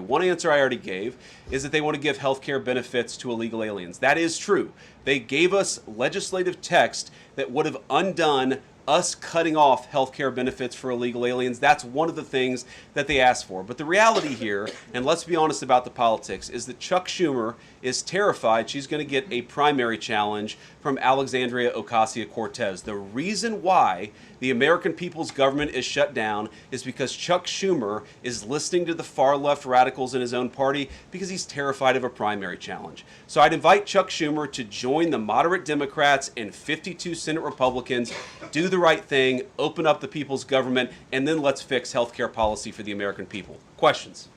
One answer I already gave is that they want to give health care benefits to illegal aliens. That is true. They gave us legislative text that would have undone us cutting off health care benefits for illegal aliens. That's one of the things that they asked for. But the reality here, and let's be honest about the politics, is that Chuck Schumer is terrified she's going to get a primary challenge from Alexandria Ocasio-Cortez. The reason why the American people's government is shut down is because Chuck Schumer is listening to the far left radicals in his own party because he's terrified of a primary challenge. So I'd invite Chuck Schumer to join the moderate Democrats and 52 Senate Republicans, do the right thing, open up the people's government, and then let's fix healthcare policy for the American people. Questions?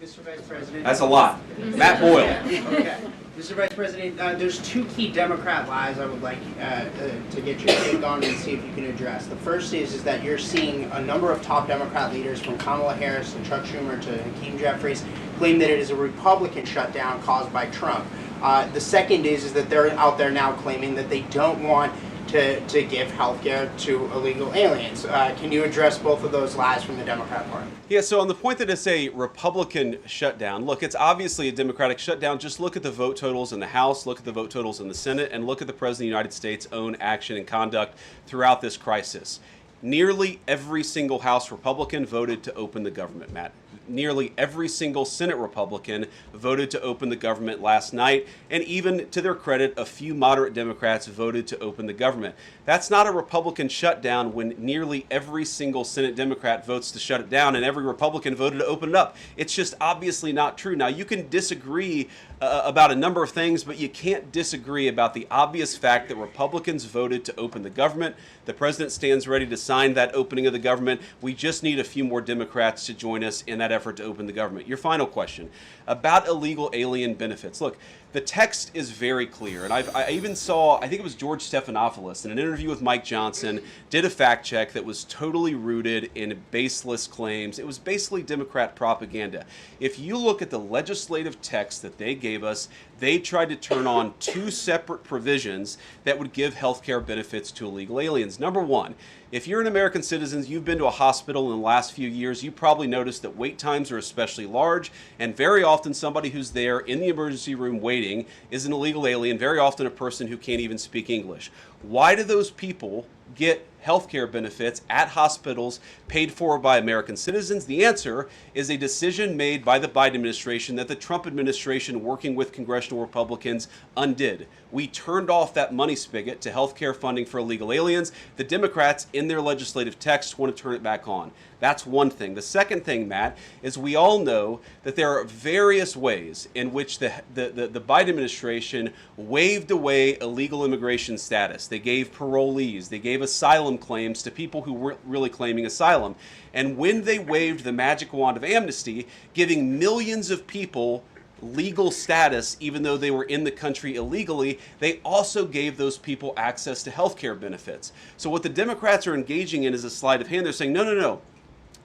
Mr. Vice President. That's a lot. Matt Boyle. Okay. Mr. Vice President, there's two key Democrat lies I would like to get your take on and see if you can address. The first is that you're seeing a number of top Democrat leaders, from Kamala Harris to Chuck Schumer to Hakeem Jeffries, claim that it is a Republican shutdown caused by Trump. The second is that they're out there now claiming that they don't want to give health care to illegal aliens. Can you address both of those lies from the Democrat Party? Yeah, so on the point that it's a Republican shutdown, look, it's obviously a Democratic shutdown. Just look at the vote totals in the House, look at the vote totals in the Senate, and look at the President of the United States' own action and conduct throughout this crisis. Nearly every single House Republican voted to open the government, Matt. Nearly every single Senate Republican voted to open the government last night, and even to their credit, a few moderate Democrats voted to open the government. That's not a Republican shutdown when nearly every single Senate Democrat votes to shut it down and every Republican voted to open it up. It's just obviously not true. Now, you can disagree about a number of things, but you can't disagree about the obvious fact that Republicans voted to open the government. The president stands ready to sign that opening of the government. We just need a few more Democrats to join us in that effort to open the government. Your final question about illegal alien benefits. Look, the text is very clear, and I even saw, I think it was George Stephanopoulos in an interview with Mike Johnson, did a fact check that was totally rooted in baseless claims. It was basically Democrat propaganda. If you look at the legislative text that they gave us, they tried to turn on two separate provisions that would give health care benefits to illegal aliens. Number one, if you're an American citizen, you've been to a hospital in the last few years, you probably noticed that wait times are especially large, and very often somebody who's there in the emergency room waiting is an illegal alien, very often a person who can't even speak English. Why do those people get health care benefits at hospitals paid for by American citizens? The answer is a decision made by the Biden administration that the Trump administration, working with congressional Republicans, undid. We turned off that money spigot to health care funding for illegal aliens. The Democrats, in their legislative text, want to turn it back on. That's one thing. The second thing, Matt, is we all know that there are various ways in which the Biden administration waved away illegal immigration status. They gave parolees, they gave asylum claims to people who weren't really claiming asylum. And when they waved the magic wand of amnesty, giving millions of people legal status even though they were in the country illegally, they also gave those people access to health care benefits. So what the Democrats are engaging in is a sleight of hand. They're saying, no, no, no.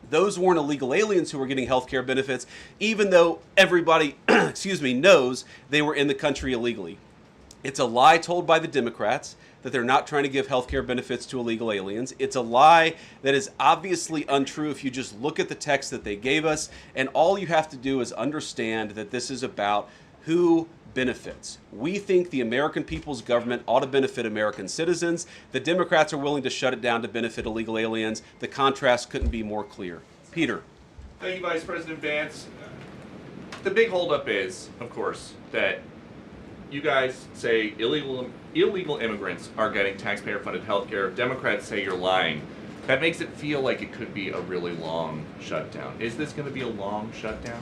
Those weren't illegal aliens who were getting health care benefits, even though everybody, knows they were in the country illegally. It's a lie told by the Democrats that they're not trying to give health care benefits to illegal aliens. It's a lie that is obviously untrue if you just look at the text that they gave us, and all you have to do is understand that this is about who benefits. We think the American people's government ought to benefit American citizens. The Democrats are willing to shut it down to benefit illegal aliens. The contrast couldn't be more clear. Peter. Thank you, Vice President Vance. The big holdup is, of course, that you guys say illegal immigrants are getting taxpayer-funded health care. Democrats say you're lying. That makes it feel like it could be a really long shutdown. Is this going to be a long shutdown?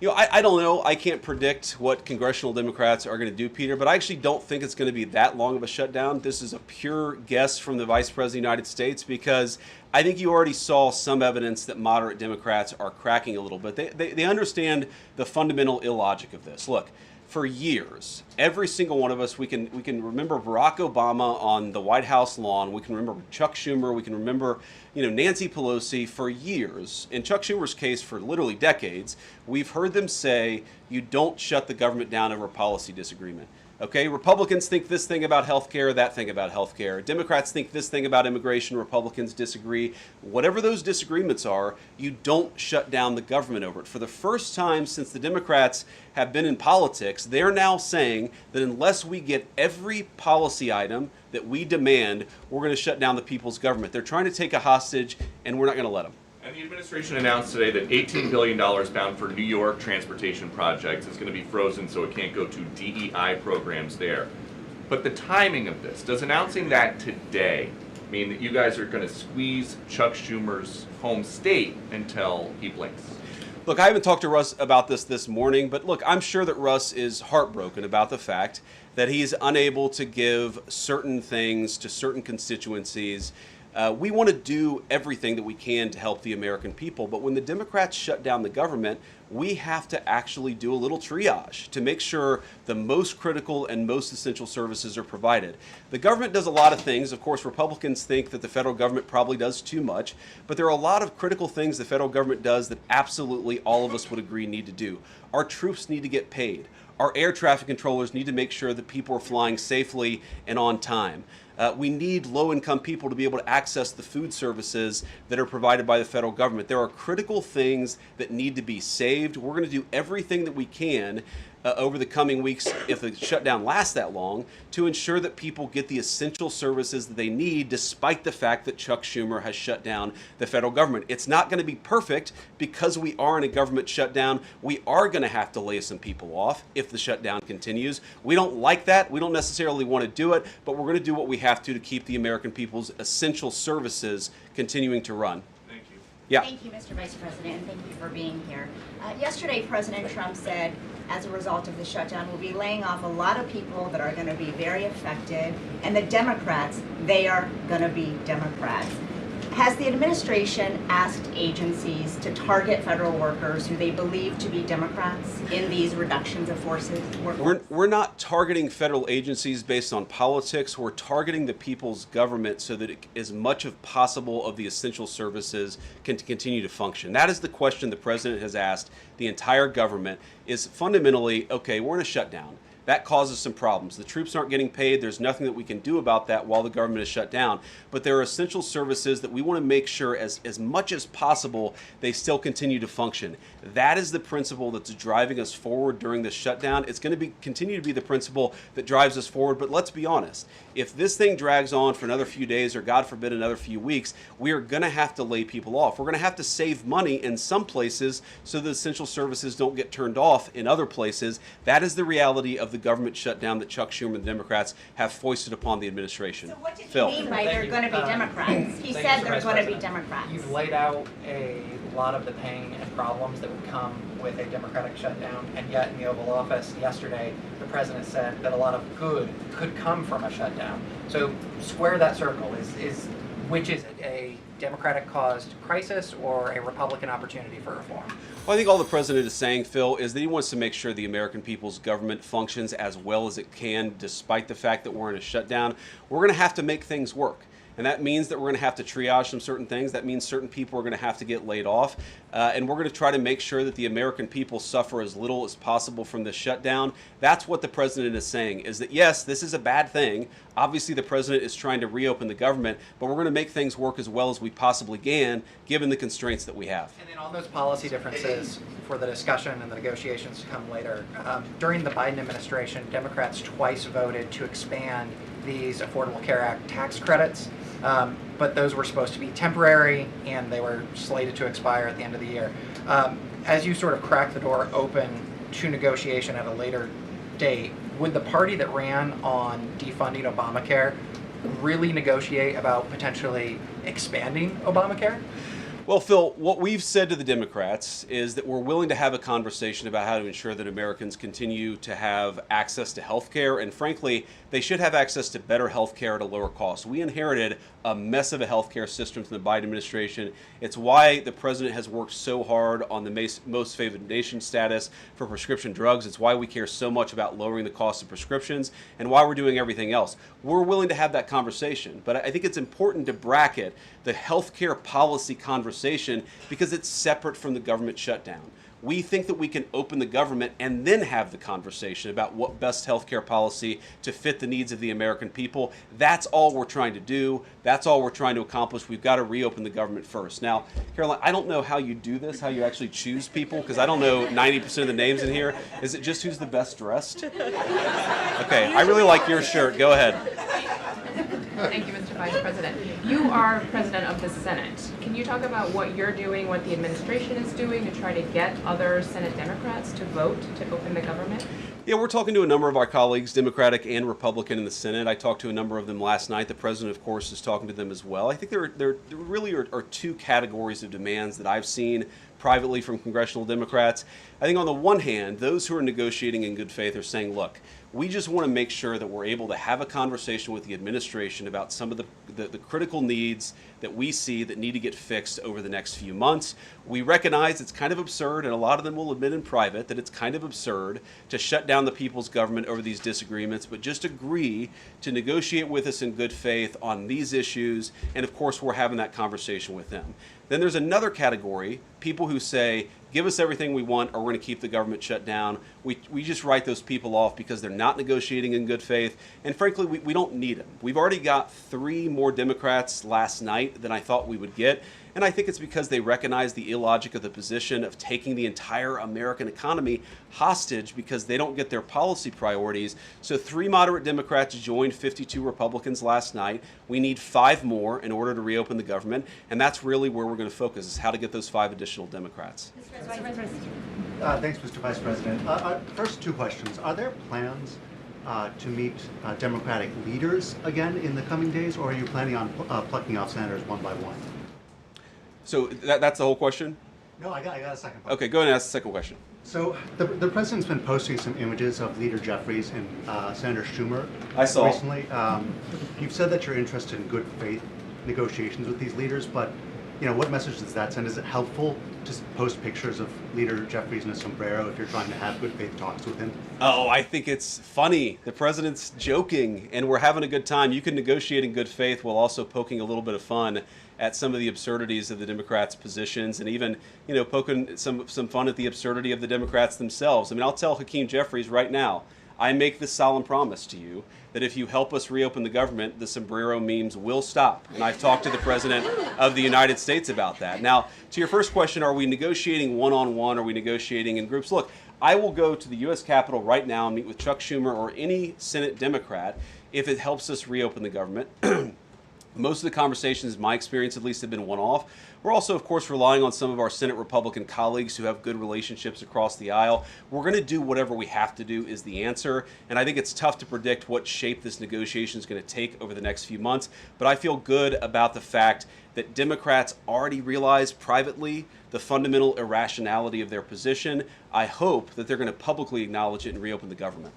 You know, I don't know. I can't predict what congressional Democrats are going to do, Peter, but I actually don't think it's going to be that long of a shutdown. This is a pure guess from the Vice President of the United States because I think you already saw some evidence that moderate Democrats are cracking a little bit. They understand the fundamental illogic of this. Look, for years, every single one of us, we can remember Barack Obama on the White House lawn. We can remember Chuck Schumer. We can remember, Nancy Pelosi. For years, in Chuck Schumer's case, for literally decades, we've heard them say, you don't shut the government down over a policy disagreement. Okay, Republicans think this thing about healthcare, that thing about healthcare. Democrats think this thing about immigration, Republicans disagree. Whatever those disagreements are, you don't shut down the government over it. For the first time since the Democrats have been in politics, they're now saying that unless we get every policy item that we demand, we're going to shut down the people's government. They're trying to take a hostage, and we're not going to let them. And the administration announced today that $18 billion bound for New York transportation projects is going to be frozen so it can't go to DEI programs there. But the timing of this, does announcing that today mean that you guys are going to squeeze Chuck Schumer's home state until he blinks? Look, I haven't talked to Russ about this morning, but look, I'm sure that Russ is heartbroken about the fact that he's unable to give certain things to certain constituencies. We want to do everything that we can to help the American people, but when the Democrats shut down the government, we have to actually do a little triage to make sure the most critical and most essential services are provided. The government does a lot of things. Of course, Republicans think that the federal government probably does too much, but there are a lot of critical things the federal government does that absolutely all of us would agree need to do. Our troops need to get paid. Our air traffic controllers need to make sure that people are flying safely and on time. We need low-income people to be able to access the food services that are provided by the federal government. There are critical things that need to be saved. We're going to do everything that we can over the coming weeks, if the shutdown lasts that long, to ensure that people get the essential services that they need, despite the fact that Chuck Schumer has shut down the federal government. It's not going to be perfect because we are in a government shutdown. We are going to have to lay some people off if the shutdown continues. We don't like that. We don't necessarily want to do it, but we're going to do what we have to keep the American people's essential services continuing to run. Thank you. Yeah. Thank you, Mr. Vice President, and thank you for being here. Yesterday, President Trump said, as a result of the shutdown, we'll be laying off a lot of people that are going to be very affected, and the Democrats, they are going to be Democrats. Has the administration asked agencies to target federal workers who they believe to be Democrats in these reductions of forces? We're not targeting federal agencies based on politics. We're targeting the people's government so that as much as possible of the essential services can continue to function. That is the question the president has asked the entire government, is fundamentally, okay, we're in a shutdown. That causes some problems. The troops aren't getting paid. There's nothing that we can do about that while the government is shut down. But there are essential services that we want to make sure as much as possible they still continue to function. That is the principle that's driving us forward during this shutdown. It's going to continue to be the principle that drives us forward. But let's be honest. If this thing drags on for another few days or, God forbid, another few weeks, we are going to have to lay people off. We're going to have to save money in some places so the essential services don't get turned off in other places. That is the reality of the government shutdown that Chuck Schumer and the Democrats have foisted upon the administration. So what did Phil. he mean by they're going to be Democrats? He said they're going to be Democrats. You've laid out a lot of the pain and problems that would come with a Democratic shutdown, and yet in the Oval Office yesterday, the president said that a lot of good could come from a shutdown. So square that circle. Which is it, a Democratic-caused crisis or a Republican opportunity for reform? Well, I think all the president is saying, Phil, is that he wants to make sure the American people's government functions as well as it can, despite the fact that we're in a shutdown. We're going to have to make things work. And that means that we're going to have to triage some certain things. That means certain people are going to have to get laid off. And we're going to try to make sure that the American people suffer as little as possible from this shutdown. That's what the president is saying, is that, yes, this is a bad thing. Obviously, the president is trying to reopen the government, but we're going to make things work as well as we possibly can, given the constraints that we have. And then on those policy differences for the discussion and the negotiations to come later, during the Biden administration, Democrats twice voted to expand these Affordable Care Act tax credits. But those were supposed to be temporary, and they were slated to expire at the end of the year. As you sort of crack the door open to negotiation at a later date, would the party that ran on defunding Obamacare really negotiate about potentially expanding Obamacare? Well, Phil, what we've said to the Democrats is that we're willing to have a conversation about how to ensure that Americans continue to have access to health care, and frankly, they should have access to better health care at a lower cost. We inherited a mess of a health care system from the Biden administration. It's why the president has worked so hard on the most favored nation status for prescription drugs. It's why we care so much about lowering the cost of prescriptions and why we're doing everything else. We're willing to have that conversation, but I think it's important to bracket the health care policy conversation because it's separate from the government shutdown. We think that we can open the government and then have the conversation about what best healthcare policy to fit the needs of the American people. That's all we're trying to do. That's all we're trying to accomplish. We've got to reopen the government first. Now, Caroline, I don't know how you do this, how you actually choose people, because I don't know 90% of the names in here. Is it just who's the best dressed? Okay, I really like your shirt. Go ahead. Thank you, Mr. Vice President. You are President of the Senate. Can you talk about what you're doing, what the administration is doing to try to get other Senate Democrats to vote to open the government? Yeah, we're talking to a number of our colleagues, Democratic and Republican, in the Senate. I talked to a number of them last night. The president, of course, is talking to them as well. I think there really are two categories of demands that I've seen privately from congressional Democrats. I think on the one hand, those who are negotiating in good faith are saying, look, we just want to make sure that we're able to have a conversation with the administration about some of the critical needs that we see that need to get fixed over the next few months. We recognize it's kind of absurd, and a lot of them will admit in private that it's kind of absurd to shut down the people's government over these disagreements, but just agree to negotiate with us in good faith on these issues, and of course we're having that conversation with them. Then there's another category, people who say, give us everything we want or we're going to keep the government shut down. We just write those people off because they're not negotiating in good faith. And frankly, we don't need them. We've already got 3 more Democrats last night than I thought we would get. And I think it's because they recognize the illogic of the position of taking the entire American economy hostage because they don't get their policy priorities. So 3 moderate Democrats joined 52 Republicans last night. We need 5 more in order to reopen the government. And that's really where we're going to focus, is how to get those 5 additional Democrats. Thanks, Mr. Vice President. First 2 questions. Are there plans to meet Democratic leaders again in the coming days, or are you planning on plucking off senators one by one? So that's the whole question? No, I got a second part. Okay, go ahead and ask the second question. So the president's been posting some images of Leader Jeffries and Senator Schumer I saw. recently. You've said that you're interested in good faith negotiations with these leaders, but what message does that send? Is it helpful to post pictures of Leader Jeffries in a sombrero if you're trying to have good faith talks with him? Oh, I think it's funny. The president's joking, and we're having a good time. You can negotiate in good faith while also poking a little bit of fun at some of the absurdities of the Democrats' positions, and even, poking some fun at the absurdity of the Democrats themselves. I mean, I'll tell Hakeem Jeffries right now, I make this solemn promise to you that if you help us reopen the government, the sombrero memes will stop. And I've talked to the President of the United States about that. Now, to your first question, are we negotiating one-on-one? Are we negotiating in groups? Look, I will go to the U.S. Capitol right now and meet with Chuck Schumer or any Senate Democrat if it helps us reopen the government. Most of the conversations, in my experience at least, have been one-off. We're also, of course, relying on some of our Senate Republican colleagues who have good relationships across the aisle. We're going to do whatever we have to do is the answer. And I think it's tough to predict what shape this negotiation is going to take over the next few months. But I feel good about the fact that Democrats already realize privately the fundamental irrationality of their position. I hope that they're going to publicly acknowledge it and reopen the government.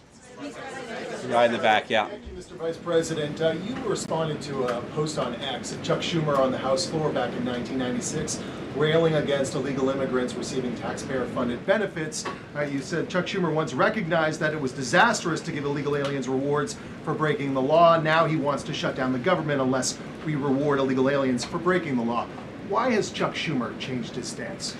Right in the back, yeah. Thank you, Mr. Vice President. You responded to a post on X of Chuck Schumer on the House floor back in 1996, railing against illegal immigrants receiving taxpayer-funded benefits. You said Chuck Schumer once recognized that it was disastrous to give illegal aliens rewards for breaking the law. Now he wants to shut down the government unless we reward illegal aliens for breaking the law. Why has Chuck Schumer changed his stance?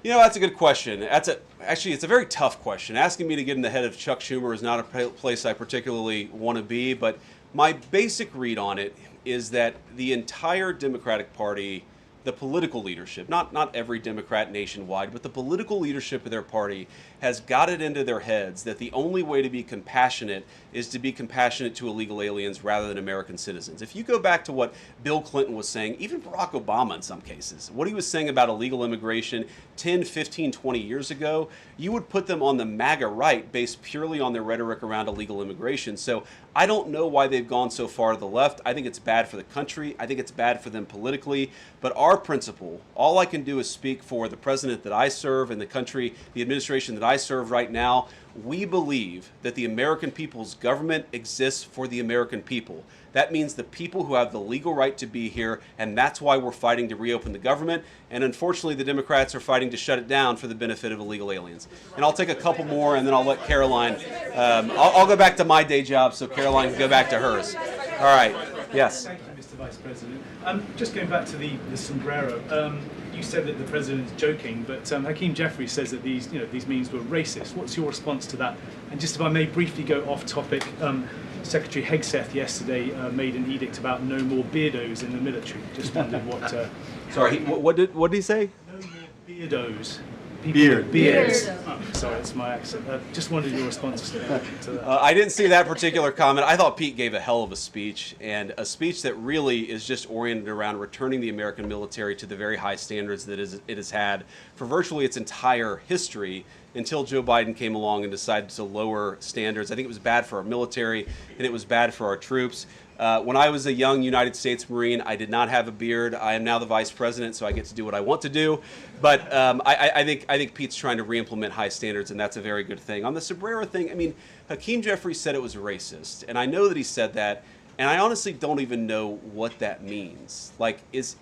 That's a good question. Actually, it's a very tough question. Asking me to get in the head of Chuck Schumer is not a place I particularly want to be, but my basic read on it is that the entire Democratic Party, the political leadership, not every Democrat nationwide, but the political leadership of their party has got it into their heads that the only way to be compassionate is to be compassionate to illegal aliens rather than American citizens. If you go back to what Bill Clinton was saying, even Barack Obama in some cases, what he was saying about illegal immigration 10, 15, 20 years ago, you would put them on the MAGA right based purely on their rhetoric around illegal immigration. So I don't know why they've gone so far to the left. I think it's bad for the country. I think it's bad for them politically. But our principle, all I can do is speak for the president that I serve and the country, the administration that I serve right now. We believe that the American people's government exists for the American people. That means the people who have the legal right to be here, and that's why we're fighting to reopen the government. And unfortunately, the Democrats are fighting to shut it down for the benefit of illegal aliens. And I'll take a couple more, and then I'll let Caroline. I'll go back to my day job so Caroline can go back to hers. All right. Yes. Thank you, Mr. Vice President. Just going back to the sombrero. you said that the president is joking, but Hakeem Jeffries says that these memes were racist. What's your response to that? And just if I may briefly go off topic, Secretary Hegseth yesterday made an edict about no more beardos in the military. Just wondered what. Sorry, what did he say? No more beardos. Beards. Oh, sorry, that's my accent. Just wondered your response to that. I didn't see that particular comment. I thought Pete gave a hell of a speech, and a speech that really is just oriented around returning the American military to the very high standards that it has had for virtually its entire history until Joe Biden came along and decided to lower standards. I think it was bad for our military, and it was bad for our troops. When I was a young United States Marine, I did not have a beard. I am now the vice president, so I get to do what I want to do. But I think Pete's trying to re-implement high standards, and that's a very good thing. On the sombrero thing, I mean, Hakeem Jeffries said it was racist, and I know that he said that, and I honestly don't even know what that means. Like, is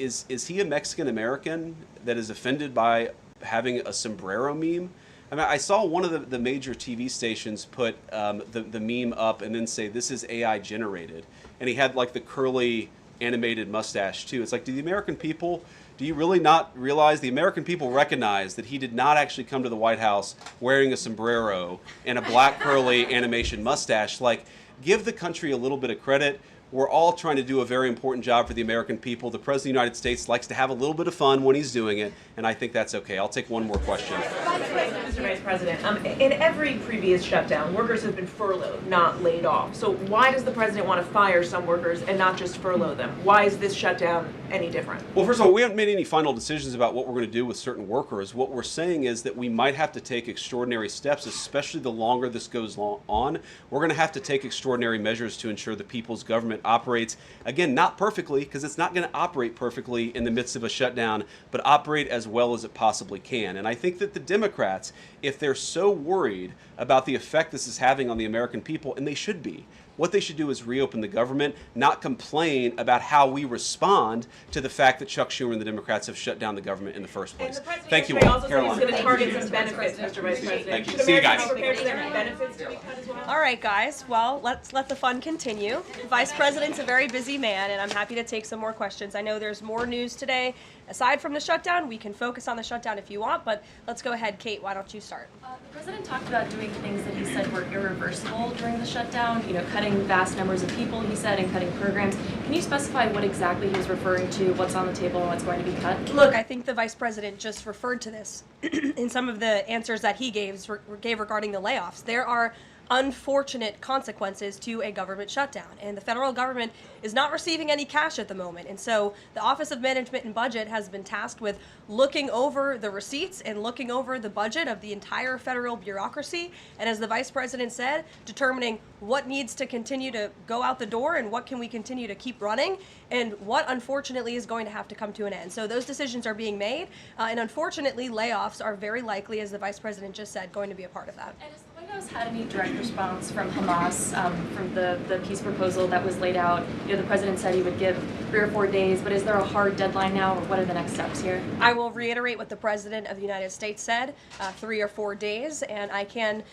he a Mexican American that is offended by having a sombrero meme? I mean, I saw one of the major TV stations put the meme up and then say, this is AI generated. And he had like the curly animated mustache too. It's like, do you really not realize the American people recognize that he did not actually come to the White House wearing a sombrero and a black curly animation mustache? Like, give the country a little bit of credit. We're all trying to do a very important job for the American people. The President of the United States likes to have a little bit of fun when he's doing it, and I think that's okay. I'll take one more question. Mr. Vice President, in every previous shutdown, workers have been furloughed, not laid off. So why does the president want to fire some workers and not just furlough them? Why is this shutdown any different? Well, first of all, we haven't made any final decisions about what we're going to do with certain workers. What we're saying is that we might have to take extraordinary steps, especially the longer this goes on. We're going to have to take extraordinary measures to ensure the people's government operates, again, not perfectly, because it's not going to operate perfectly in the midst of a shutdown, but operate as well as it possibly can. And I think that the Democrats, if they're so worried about the effect this is having on the American people, and they should be, what they should do is reopen the government, not complain about how we respond to the fact that Chuck Schumer and the Democrats have shut down the government in the first place. Thank you all. Also said he's going to target some benefits, Mr. Vice President. Thank you. Should See you Americans guys. be prepared for their benefits to be cut as well? All right, guys. Well, let's let the fun continue. Vice President's a very busy man, and I'm happy to take some more questions. I know there's more news today. Aside from the shutdown, we can focus on the shutdown if you want, but let's go ahead. Kate, why don't you start? The president talked about doing things that he said were irreversible during the shutdown, cutting vast numbers of people, he said, and cutting programs. Can you specify what exactly he was referring to, what's on the table, and what's going to be cut? Look, I think the vice president just referred to this in some of the answers that he gave regarding the layoffs. There are unfortunate consequences to a government shutdown, and the federal government is not receiving any cash at the moment, and so the Office of Management and Budget has been tasked with looking over the receipts and looking over the budget of the entire federal bureaucracy, and as the vice president said, determining what needs to continue to go out the door and what can we continue to keep running, and what unfortunately is going to have to come to an end. So those decisions are being made, and unfortunately layoffs are very likely, as the vice president just said, going to be a part of that. And has the White House had any direct response from Hamas from the peace proposal that was laid out? The president said he would give 3 or 4 days, but is there a hard deadline now, or what are the next steps here? I will reiterate what the President of the United States said, 3 or 4 days, and I can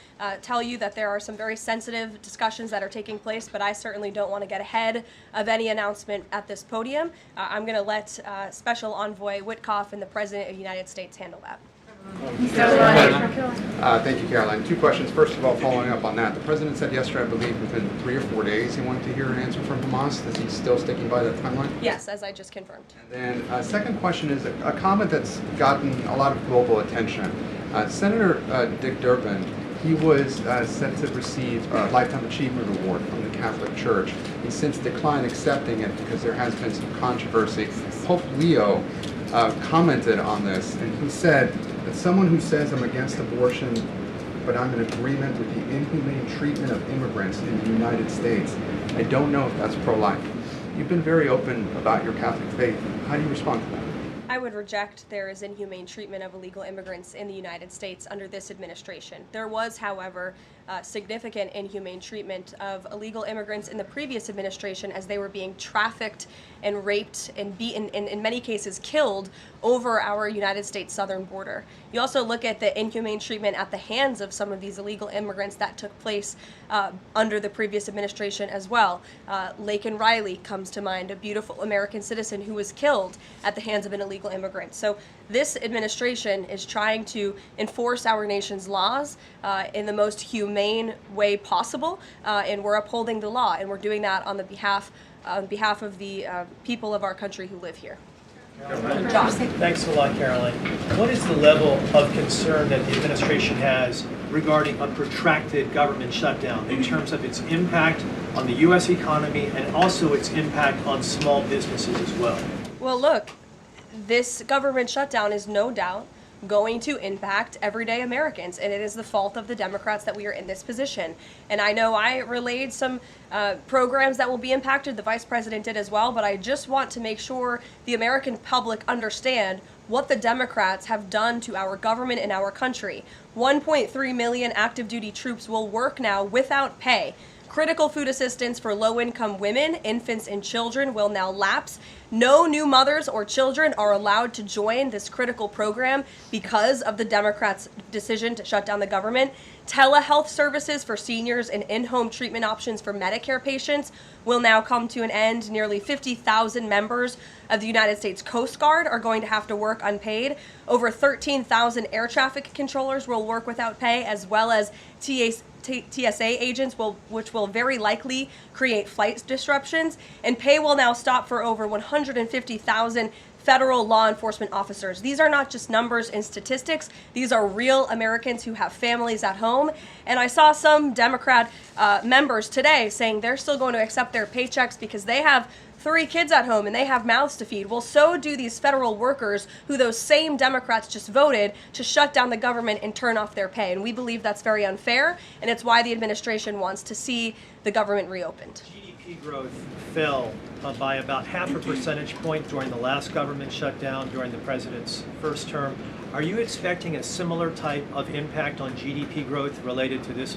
tell you that there are some very sensitive discussions that are taking place, but I certainly don't want to get ahead of any announcement at this podium. I'm going to let Special Envoy Witkoff and the President of the United States handle that. Thank you, Caroline. 2 questions. First of all, following up on that, the president said yesterday, I believe, within 3 or 4 days he wanted to hear an answer from Hamas. Is he still sticking by that timeline? Yes, as I just confirmed. And then second question is a comment that's gotten a lot of global attention. Senator Dick Durbin, he was set to receive a Lifetime Achievement Award from the Catholic Church. He's since declined accepting it because there has been some controversy. Pope Leo commented on this, and he said that someone who says I'm against abortion, but I'm in agreement with the inhumane treatment of immigrants in the United States, I don't know if that's pro-life. You've been very open about your Catholic faith. How do you respond to that? I would reject there is inhumane treatment of illegal immigrants in the United States under this administration. There was, however, significant inhumane treatment of illegal immigrants in the previous administration as they were being trafficked and raped and beaten, and in many cases killed, over our United States southern border. You also look at the inhumane treatment at the hands of some of these illegal immigrants that took place under the previous administration as well. Laken Riley comes to mind, a beautiful American citizen who was killed at the hands of an illegal illegal immigrants. So this administration is trying to enforce our nation's laws in the most humane way possible, and we're upholding the law, and we're doing that on behalf of the people of our country who live here. Josh. Thanks a lot, Caroline. What is the level of concern that the administration has regarding a protracted government shutdown in terms of its impact on the U.S. economy and also its impact on small businesses as well? Well, look, this government shutdown is no doubt going to impact everyday Americans, and it is the fault of the Democrats that we are in this position. And I know I relayed some programs that will be impacted, the Vice President did as well, but I just want to make sure the American public understand what the Democrats have done to our government and our country. 1.3 million active duty troops will work now without pay. Critical food assistance for low-income women, infants, and children will now lapse. No new mothers or children are allowed to join this critical program because of the Democrats' decision to shut down the government. Telehealth services for seniors and in-home treatment options for Medicare patients will now come to an end. Nearly 50,000 members of the United States Coast Guard are going to have to work unpaid. Over 13,000 air traffic controllers will work without pay, as well as TSA agents, which will very likely create flight disruptions. And pay will now stop for over 150,000 federal law enforcement officers. These are not just numbers and statistics. These are real Americans who have families at home. And I saw some Democrat members today saying they're still going to accept their paychecks because they have 3 kids at home and they have mouths to feed. Well, so do these federal workers who those same Democrats just voted to shut down the government and turn off their pay. And we believe that's very unfair, and it's why the administration wants to see the government reopened. GDP growth fell by about 0.5 percentage point during the last government shutdown during the president's first term. Are you expecting a similar type of impact on GDP growth related to this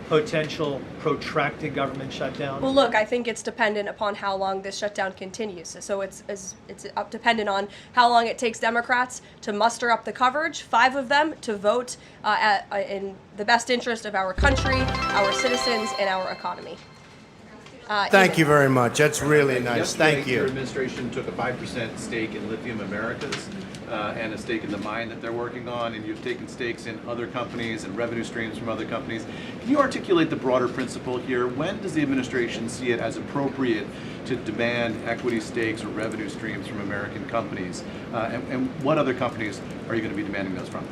potential protracted government shutdown? Well, look, I think it's dependent upon how long this shutdown continues. So it's dependent on how long it takes Democrats to muster up the coverage, 5 of them, to vote in the best interest of our country, our citizens, and our economy. Thank you very much. That's really nice. Yesterday, Thank you. Your administration took a 5% stake in Lithium Americas and a stake in the mine that they're working on, and you've taken stakes in other companies and revenue streams from other companies. Can you articulate the broader principle here? When does the administration see it as appropriate to demand equity stakes or revenue streams from American companies? And what other companies are you going to be demanding those from?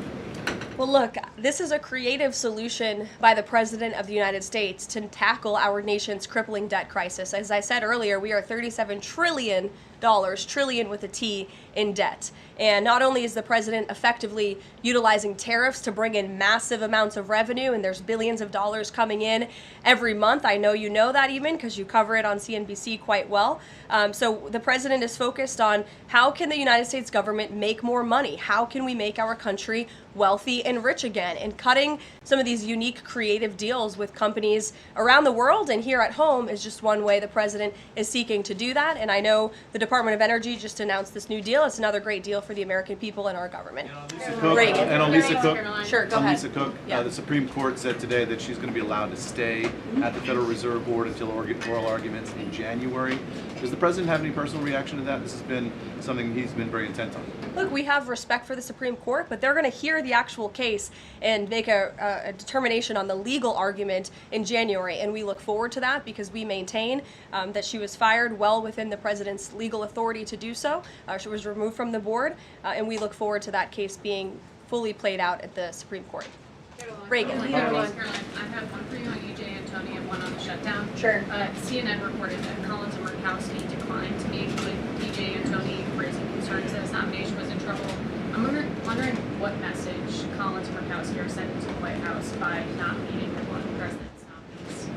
Well, look, this is a creative solution by the President of the United States to tackle our nation's crippling debt crisis. As I said earlier, we are $37 trillion, trillion with a T, in debt. And not only is the president effectively utilizing tariffs to bring in massive amounts of revenue, and there's billions of dollars coming in every month. I know you know that even because you cover it on CNBC quite well. So the president is focused on how can the United States government make more money? How can we make our country wealthy and rich again? And cutting some of these unique creative deals with companies around the world and here at home is just one way the president is seeking to do that. And I know the Department of Energy just announced this new deal. It's another great deal for the American people and our government. And on Lisa Cook, Sure, go ahead. Lisa Cook, Yeah. the Supreme Court said today that she's going to be allowed to stay at the Federal Reserve Board until oral arguments in January. Does the president have any personal reaction to that? This has been something he's been very intent on. Look, we have respect for the Supreme Court, but they're going to hear the actual case and make a determination on the legal argument in January. And we look forward to that because we maintain that she was fired well within the president's legal authority to do so. She was removed from the board, and we look forward to that case being fully played out at the Supreme Court. Reagan. Caroline, I have one for you on EJ Antoni and one on the shutdown. Sure. CNN reported that Collins and Murkowski declined to meet with EJ Antoni, raising concerns that his nomination was in trouble. I'm wondering what message Collins and Murkowski are sending to the White House by not meeting with one of the president's nominees.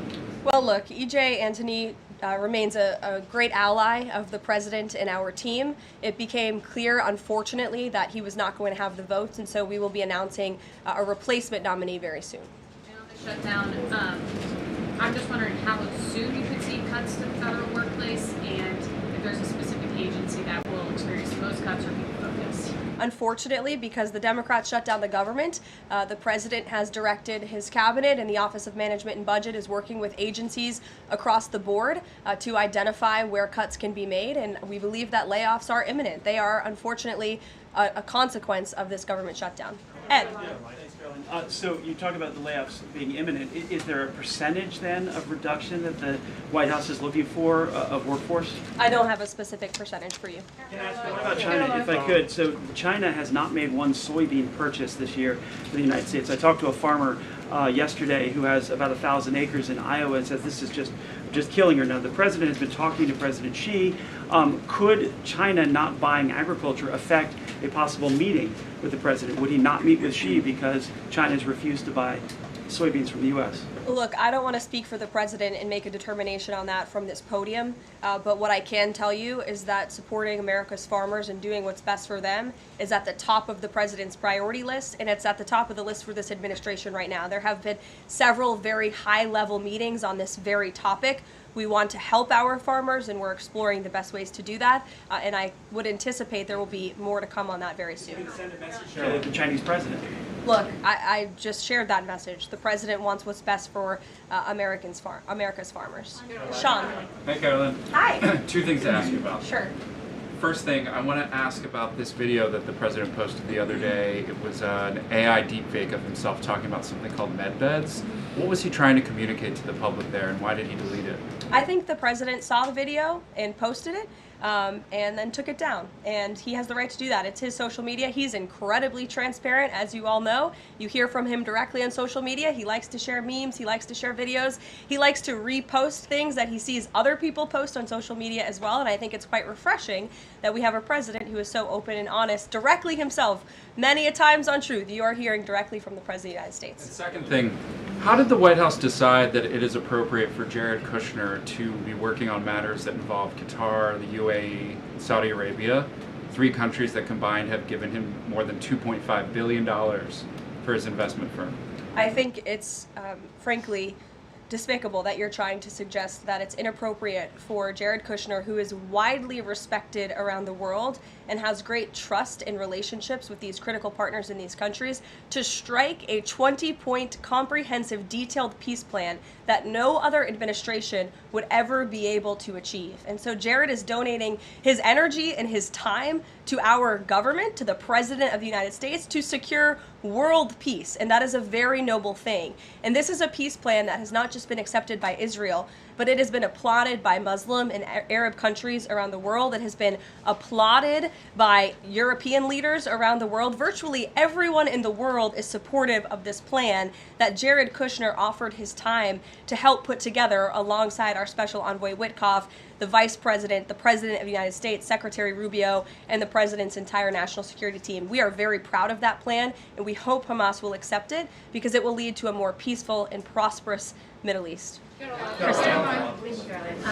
Well, look, EJ Antoni remains a great ally of the president and our team. It became clear, unfortunately, that he was not going to have the votes, and so we will be announcing a replacement nominee very soon. And on the shutdown, I'm just wondering how soon you could see cuts to the federal workplace, and if there's a specific agency that will experience the most cuts or be focused. Unfortunately, because the Democrats shut down the government, the president has directed his cabinet, and the Office of Management and Budget is working with agencies across the board to identify where cuts can be made, and we believe that layoffs are imminent. They are, unfortunately, a consequence of this government shutdown. Ed. So you talk about the layoffs being imminent. Is there a percentage then of reduction that the White House is looking for of workforce? I don't have a specific percentage for you. What about China, if I could? So China has not made one soybean purchase this year for the United States. I talked to a farmer yesterday who has about 1,000 acres in Iowa and says this is just killing her. Now, the president has been talking to President Xi. Could China not buying agriculture affect a possible meeting with the president? Would he not meet with Xi because China has refused to buy soybeans from the U.S.? Look, I don't want to speak for the president and make a determination on that from this podium, but what I can tell you is that supporting America's farmers and doing what's best for them is at the top of the president's priority list, and it's at the top of the list for this administration right now. There have been several very high-level meetings on this very topic. We want to help our farmers, and we're exploring the best ways to do that, and I would anticipate there will be more to come on that very soon. Send a message to the Chinese president. Look, I just shared that message. The president wants what's best for America's farmers. Sean. Hey, Carolyn. Hi. 2 things to ask you about. Sure. First thing, I want to ask about this video that the president posted the other day. It was an AI deepfake of himself talking about something called med beds. What was he trying to communicate to the public there, and why did he delete it? I think the president saw the video and posted it, and then took it down. And he has the right to do that. It's his social media. He's incredibly transparent, as you all know. You hear from him directly on social media. He likes to share memes. He likes to share videos. He likes to repost things that he sees other people post on social media as well. And I think it's quite refreshing that we have a president who is so open and honest directly himself, many a times on Truth. You are hearing directly from the President of the United States. And second thing, how did the White House decide that it is appropriate for Jared Kushner to be working on matters that involve Qatar, the UAE, Saudi Arabia, 3 countries that combined have given him more than $2.5 billion for his investment firm? I think it's, frankly, despicable that you're trying to suggest that it's inappropriate for Jared Kushner, who is widely respected around the world and has great trust and relationships with these critical partners in these countries, to strike a 20-point comprehensive detailed peace plan that no other administration would ever be able to achieve. And so Jared is donating his energy and his time to our government, to the President of the United States, to secure world peace, and that is a very noble thing. And this is a peace plan that has not just been accepted by Israel, but it has been applauded by Muslim and Arab countries around the world. It has been applauded by European leaders around the world. Virtually everyone in the world is supportive of this plan that Jared Kushner offered his time to help put together alongside our Special Envoy Witkoff, the Vice President, the President of the United States, Secretary Rubio, and the President's entire national security team. We are very proud of that plan, and we hope Hamas will accept it because it will lead to a more peaceful and prosperous Middle East. Kristen.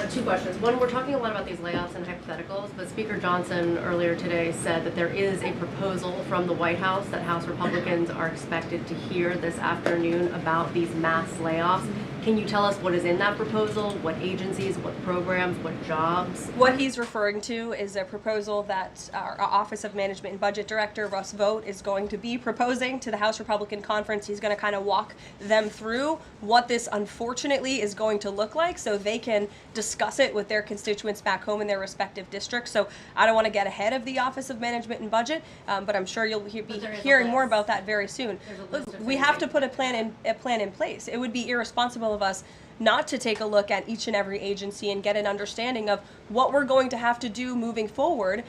2 questions. One, we're talking a lot about these layoffs and hypotheticals, but Speaker Johnson earlier today said that there is a proposal from the White House that House Republicans are expected to hear this afternoon about these mass layoffs. Can you tell us what is in that proposal? What agencies, what programs, what jobs? What he's referring to is a proposal that our Office of Management and Budget Director, Russ Vought, is going to be proposing to the House Republican Conference. He's going to kind of walk them through what this unfortunately is going to look like so they can discuss it with their constituents back home in their respective districts. So I don't want to get ahead of the Office of Management and Budget, but I'm sure you'll be hearing more about that very soon. Look, we have to put a plan in place. It would be irresponsible of us not to take a look at each and every agency and get an understanding of what we're going to have to do moving forward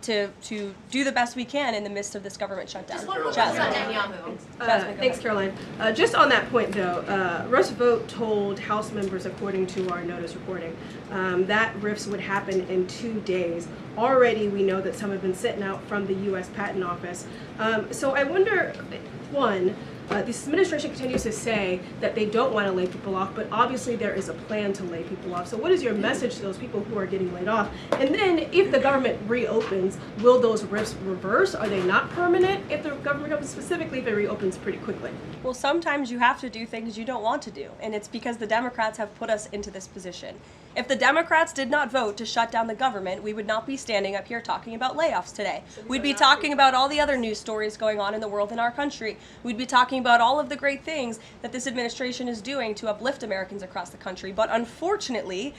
to do the best we can in the midst of this government shutdown. Thanks, Caroline. Just on that point, though, Russ Vought told House members, according to our notice reporting, that RIFs would happen in 2 days. Already, we know that some have been sent out from the U.S. Patent Office. So I wonder, one, this administration continues to say that they don't want to lay people off, but obviously there is a plan to lay people off. So what is your message to those people who are getting laid off? And then if the government reopens, will those RIFs reverse? Are they not permanent if the government reopens, specifically if it reopens pretty quickly? Well, sometimes you have to do things you don't want to do, and it's because the Democrats have put us into this position. If the Democrats did not vote to shut down the government, we would not be standing up here talking about layoffs today. We'd be talking about all the other news stories going on in the world in our country. We'd be talking about all of the great things that this administration is doing to uplift Americans across the country. But unfortunately,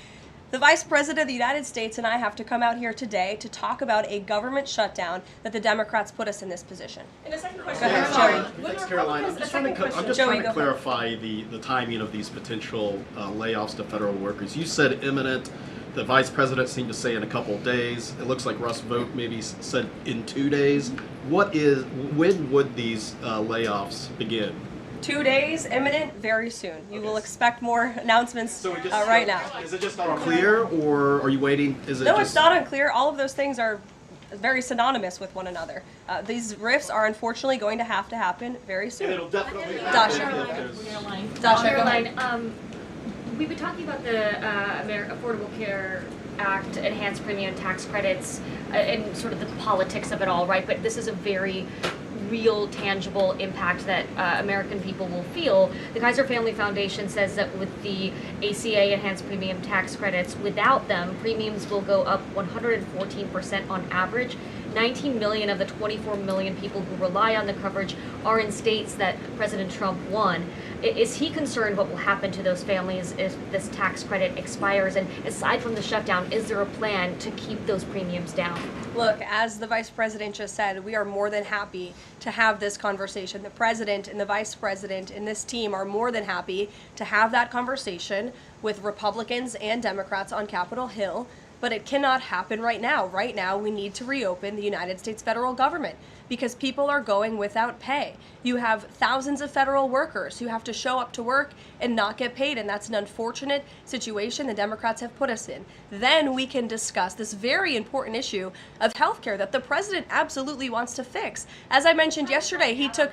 the Vice President of the United States and I have to come out here today to talk about a government shutdown that the Democrats put us in this position. And the second question, Go ahead, Joey. Thanks, Caroline. I'm just trying to clarify the timing of these potential layoffs to federal workers. You said imminent. The Vice President seemed to say in a couple of days. It looks like Russ Vought maybe said in 2 days. When would these layoffs begin? 2 days, imminent, very soon. You will expect more announcements right now. Is it just unclear, or are you waiting? No, it's not unclear. All of those things are very synonymous with one another. These rifts are unfortunately going to happen very soon. And it'll definitely Dasha, Caroline, we've been talking about the Affordable Care Act, enhanced premium tax credits, and sort of the politics of it all, right? But this is a very real, tangible impact that American people will feel. The Kaiser Family Foundation says that with the ACA enhanced premium tax credits, without them, premiums will go up 114% on average. 19 million of the 24 million people who rely on the coverage are in states that President Trump won. Is he concerned what will happen to those families if this tax credit expires? And aside from the shutdown, is there a plan to keep those premiums down? Look, as the Vice President just said, we are more than happy to have this conversation. The President and the Vice President and this team are more than happy to have that conversation with Republicans and Democrats on Capitol Hill. But it cannot happen right now. Right now, we need to reopen the United States federal government because people are going without pay. You have thousands of federal workers who have to show up to work and not get paid, and that's an unfortunate situation the Democrats have put us in. Then we can discuss this very important issue of healthcare that the president absolutely wants to fix. As I mentioned yesterday, he took...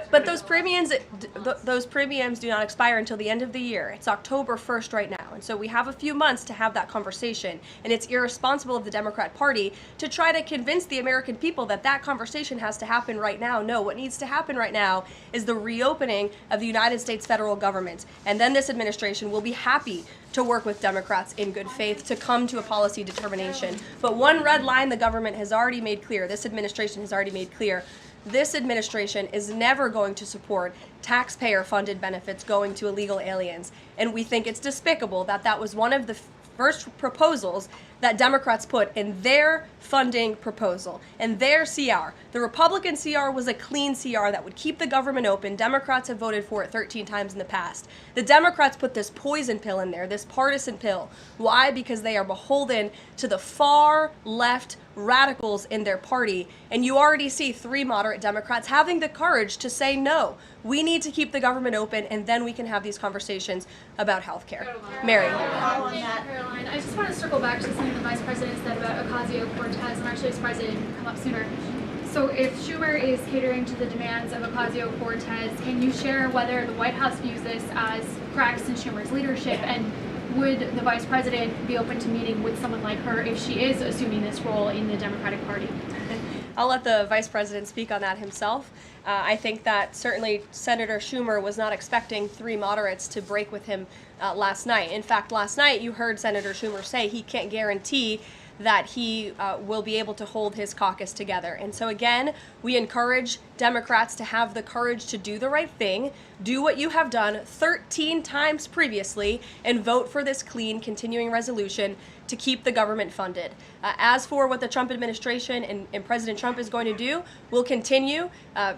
But those premiums do not expire until the end of the year. It's October 1st right now. And so we have a few months to have that conversation. And it's irresponsible of the Democrat Party to try to convince the American people that that conversation has to happen right now. No, what needs to happen right now is the reopening of the United States federal government. And then this administration will be happy to work with Democrats in good faith to come to a policy determination. But one red line the government has already made clear, this administration has already made clear, this administration is never going to support taxpayer-funded benefits going to illegal aliens. And we think it's despicable that that was one of the first proposals that Democrats put in their funding proposal, in their CR. The Republican CR was a clean CR that would keep the government open. Democrats have voted for it 13 times in the past. The Democrats put this poison pill in there, this partisan pill. Why? Because they are beholden to the far left radicals in their party, and you already see 3 moderate Democrats having the courage to say no. We need to keep the government open, and then we can have these conversations about health care. Mary. Caroline, I just want to circle back to something the Vice President said about Ocasio-Cortez. I'm actually surprised it didn't come up sooner. So if Schumer is catering to the demands of Ocasio-Cortez, can you share whether the White House views this as cracks in Schumer's leadership, and would the Vice President be open to meeting with someone like her if she is assuming this role in the Democratic Party? I'll let the Vice President speak on that himself. I think that certainly Senator Schumer was not expecting 3 moderates to break with him last night. In fact, last night you heard Senator Schumer say he can't guarantee that he will be able to hold his caucus together. And so again, we encourage Democrats to have the courage to do the right thing, do what you have done 13 times previously, and vote for this clean continuing resolution to keep the government funded. As for what the Trump administration and President Trump is going to do, we'll continue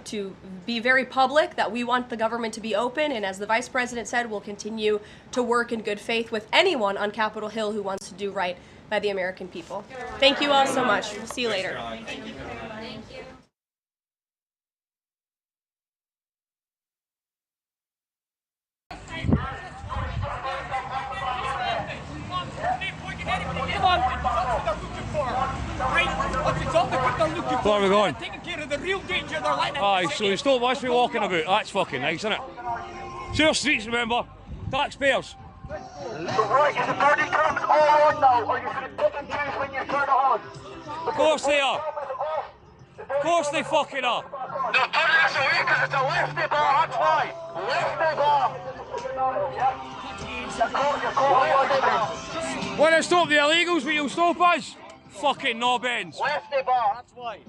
to be very public that we want the government to be open, and as the Vice President said, we'll continue to work in good faith with anyone on Capitol Hill who wants to do right by the American people. Thank you all so much. We'll see you later. Thank you. Where are we going? Taking care of the real danger they're letting in. Aye, so you still watch me walking about. That's fucking nice, isn't it? Sewer streets, remember? Taxpayers. Right, is the burning drums all on now, or you should pick and choose when you turn it on? Of course they are. Of course they fucking are. They're turning us away because it's a lefty bar, that's why. Lefty bar. You're caught, Want to stop the illegals, but you'll stop us? Fucking knobheads. Lefty bar. That's why.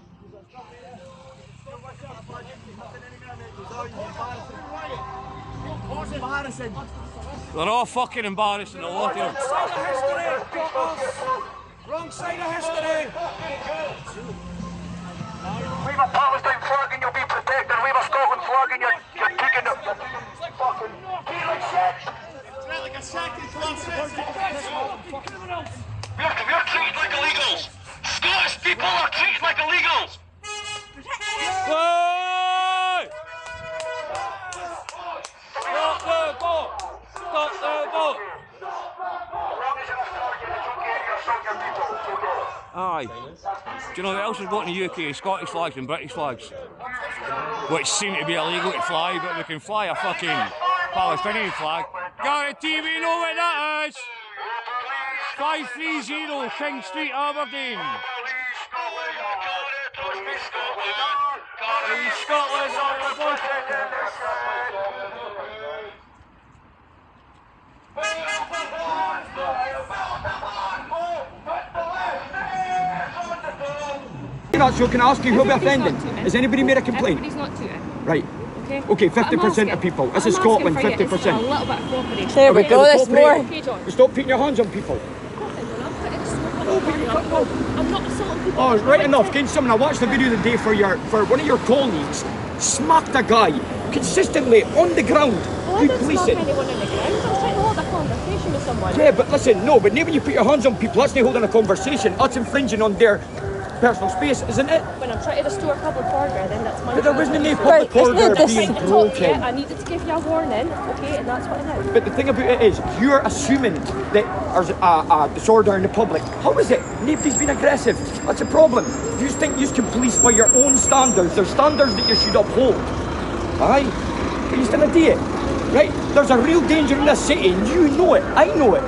They're all fucking embarrassing, a lot of them. Wrong side of history. We've a Palestine flag and you'll be protected. We've a Scotland flag and you're kicking it. Fucking feeling shit. It's not like a second class. We're treated like illegals. Scottish people are treated like illegals. Hey! Stop the boat! Stop the boat! Aye. Do you know what else is got in the UK? Scottish flags and British flags. Which seem to be illegal to fly, but we can fly a fucking Palestinian flag. Guarantee we know what that is! 530 King Street, Aberdeen. Scotland are So can I ask you who'll be offended? Has anybody made a complaint? Everybody's not to it. Right. Okay, 50% of people. This is Scotland, 50%. A little bit of cooperation. There we go, there's more. Okay, John. Stop putting your hands on people. I'm not assaulting people. Oh, right enough. Against someone, I watched the video the day for one of your colleagues smacked a guy consistently on the ground. Well, I didn't smack anyone on the ground. I was trying to hold a conversation with someone. Yeah, but listen, no, but when you put your hands on people, that's not holding a conversation. That's infringing on their personal space, isn't it? When I'm trying to restore public order, then that's my But there wasn't any public order being broken. Yeah, I needed to give you a warning, okay, and that's what I did. But the thing about it is, you're assuming that there's a disorder in the public. How is it? Nobody's been aggressive. That's a problem. You think you can police by your own standards. There's standards that you should uphold. Aye? But you're still an idiot. Right? There's a real danger in this city, and you know it. I know it.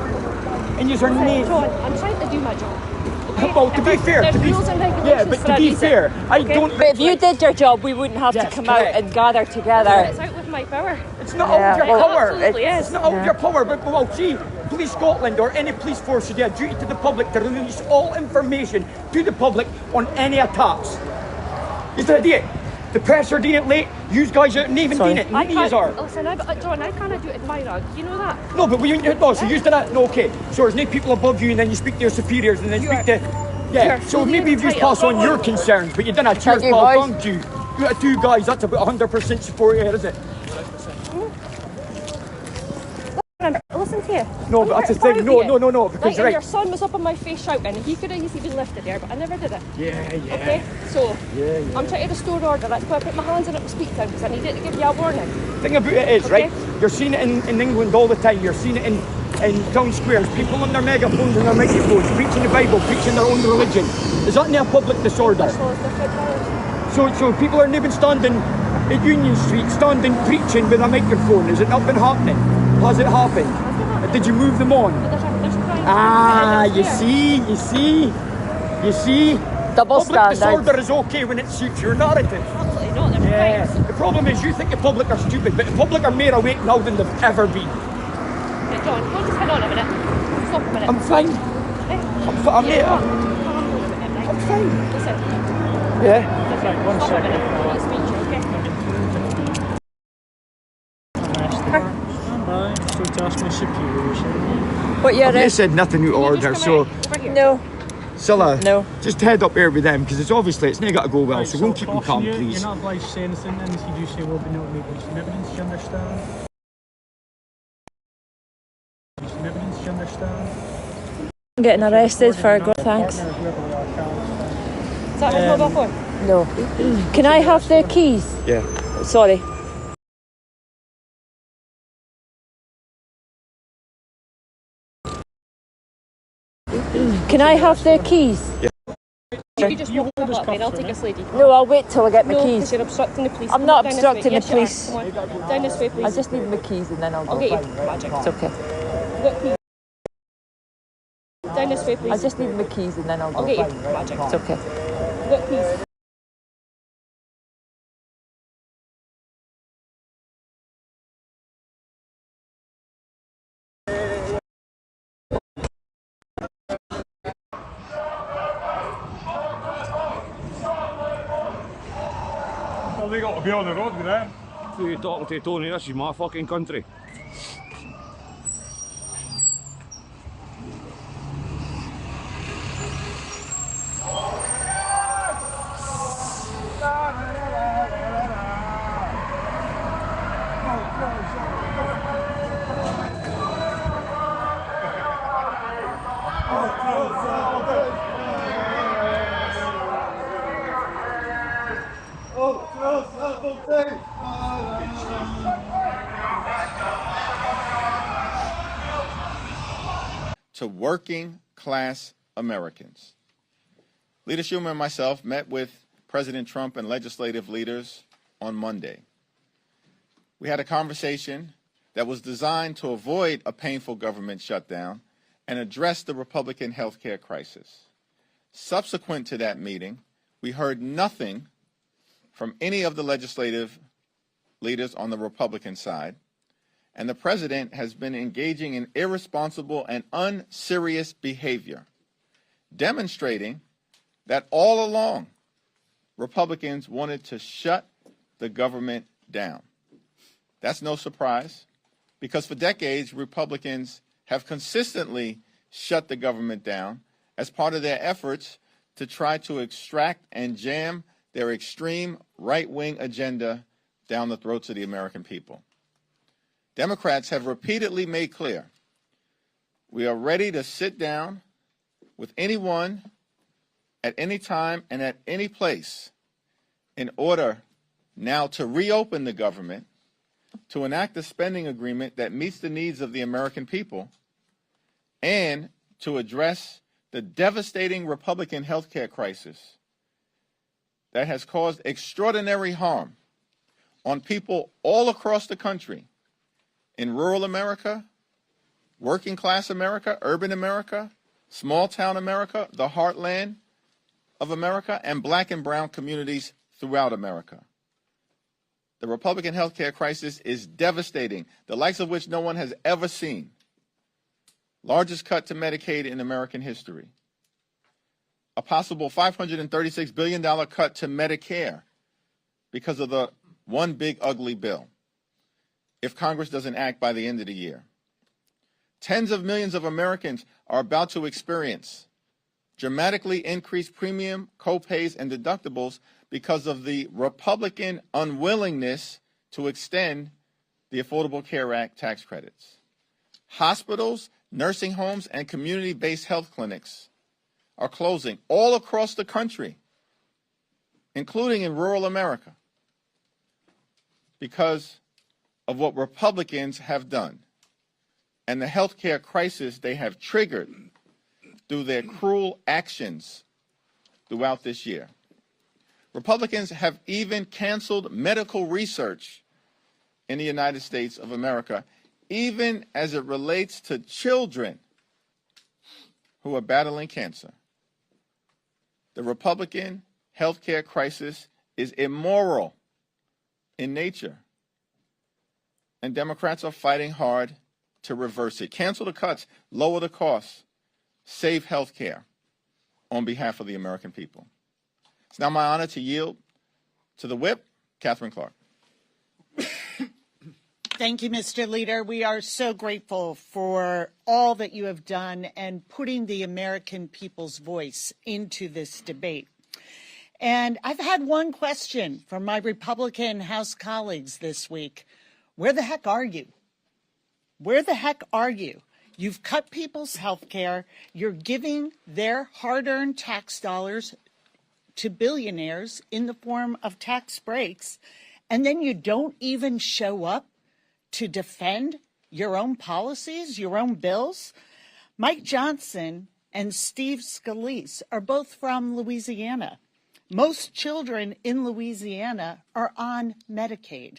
And you're John, I'm trying to do my job. Okay? Well, to be fair, to be fair, I don't. But if you did your job, we wouldn't have to come out and gather together. It's out with my power. It's not out your power. Absolutely It's not out your power. But well, see, Police Scotland or any police force should have a duty to the public to release all information to the public on any attacks. Is that it? The press are doing it late. You guys aren't even doing it. None of you are. Listen, John, I can't do it in my rug. You know that? No, but so you did that. No, okay. So there's no people above you, and then you speak to your superiors, and then speak to. Yeah. So maybe if you pass on your concerns, but you didn't have cheers passed you. You had two guys. That's about 100% support here, is it? Listen to you. No, but that's the thing. No. Because right, your son was up on my face shouting, and he could have easily been lifted there, but I never did it. Yeah. Okay, so I'm trying to restore order. That's why I put my hands on it to speak to him, because I needed to give you a warning. The thing about it is, right? You're seeing it in England all the time. You're seeing it in town squares. People on their megaphones and their microphones preaching the Bible, preaching their own religion. Is that not a public disorder? So people are not even standing at Union Street, standing preaching with a microphone. Has it not been happening? Has it happened? Did you move them on? You see? Double public standards. disorder is okay when it suits your narrative. Absolutely not. The problem is you think the public are stupid, but the public are more awake now than they've ever been. Hey, John, go just hang on a minute. Stop a minute. I'm fine. I'm fine. Listen. Yeah? Listen, One stop second. a minute. I want to speak to you, okay? To ask my superiors. What year They said nothing out of order, so no. Scylla, just head up here with them because it's not got to go well. Right, so we'll keep them calm, please. You're not obliged to say anything, and if you do say will be not made some evidence. You understand? Some evidence. You understand? I'm getting arrested for good thanks. Is that his mobile phone? No. Can I have the keys? Yeah. Sorry. Can I have the keys? Yeah. You just walk up and I'll take a lady. No, I'll wait till I get my No, keys. because you're obstructing the police. I'm Come not down this obstructing way. the Yes, you police. are. Come on. Down this way, please. I just need my keys and then I'll I'll go. get you. Magic. It's okay. What keys? Down this way, please. I just need my keys and then I'll go. I'll get you. Magic. It's okay. What keys? we got to be on the road with them. Who are you talking to, Tony? This is my fucking country. To working class Americans. Leader Schumer and myself met with President Trump and legislative leaders on Monday. We had a conversation that was designed to avoid a painful government shutdown and address the Republican health care crisis. Subsequent to that meeting, we heard nothing from any of the legislative leaders on the Republican side, and the president has been engaging in irresponsible and unserious behavior, demonstrating that all along Republicans wanted to shut the government down. That's no surprise, because for decades Republicans have consistently shut the government down as part of their efforts to try to extract and jam their extreme right-wing agenda down the throats of the American people. Democrats have repeatedly made clear we are ready to sit down with anyone at any time and at any place in order now to reopen the government, to enact a spending agreement that meets the needs of the American people, and to address the devastating Republican health care crisis that has caused extraordinary harm on people all across the country, in rural America, working class America, urban America, small town America, the heartland of America, and black and brown communities throughout America. The Republican health care crisis is devastating, the likes of which no one has ever seen. Largest cut to Medicaid in American history. A possible $536 billion cut to Medicare because of the one big ugly bill, if Congress doesn't act by the end of the year. Tens of millions of Americans are about to experience dramatically increased premium, co-pays, and deductibles because of the Republican unwillingness to extend the Affordable Care Act tax credits. Hospitals, nursing homes, and community-based health clinics are closing all across the country, including in rural America, because of what Republicans have done and the health care crisis they have triggered through their cruel actions throughout this year. Republicans have even canceled medical research in the United States of America, even as it relates to children who are battling cancer. The Republican health care crisis is immoral in nature, and Democrats are fighting hard to reverse it. Cancel the cuts, lower the costs, save health care on behalf of the American people. It's now my honor to yield to the whip, Catherine Clark. Thank you, Mr. Leader. We are so grateful for all that you have done and putting the American people's voice into this debate. And I've had one question from my Republican House colleagues this week. Where the heck are you? Where the heck are you? You've cut people's health care. You're giving their hard-earned tax dollars to billionaires in the form of tax breaks, and then you don't even show up to defend your own policies, your own bills. Mike Johnson and Steve Scalise are both from Louisiana. Most children in Louisiana are on Medicaid.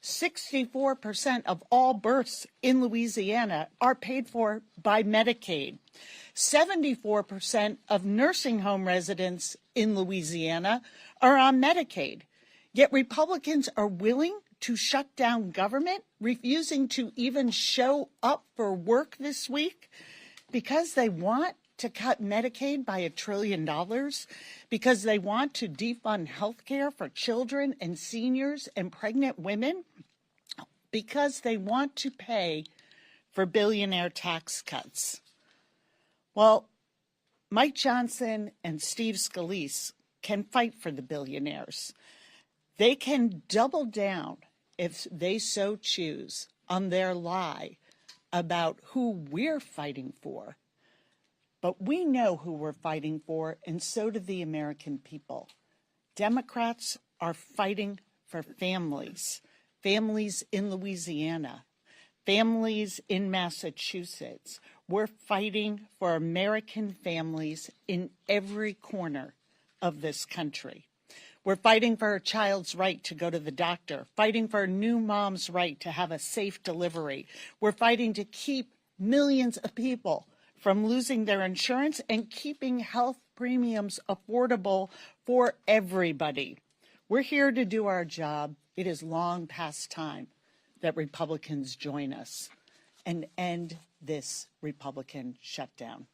64% of all births in Louisiana are paid for by Medicaid. 74% of nursing home residents in Louisiana are on Medicaid. Yet Republicans are willing to shut down government, refusing to even show up for work this week because they want to cut Medicaid by $1 trillion, because they want to defund health care for children and seniors and pregnant women, because they want to pay for billionaire tax cuts. Well, Mike Johnson and Steve Scalise can fight for the billionaires. They can double down, if they so choose, on their lie about who we're fighting for. But we know who we're fighting for, and so do the American people. Democrats are fighting for families, families in Louisiana, families in Massachusetts. We're fighting for American families in every corner of this country. We're fighting for a child's right to go to the doctor, fighting for a new mom's right to have a safe delivery. We're fighting to keep millions of people from losing their insurance and keeping health premiums affordable for everybody. We're here to do our job. It is long past time that Republicans join us and end this Republican shutdown.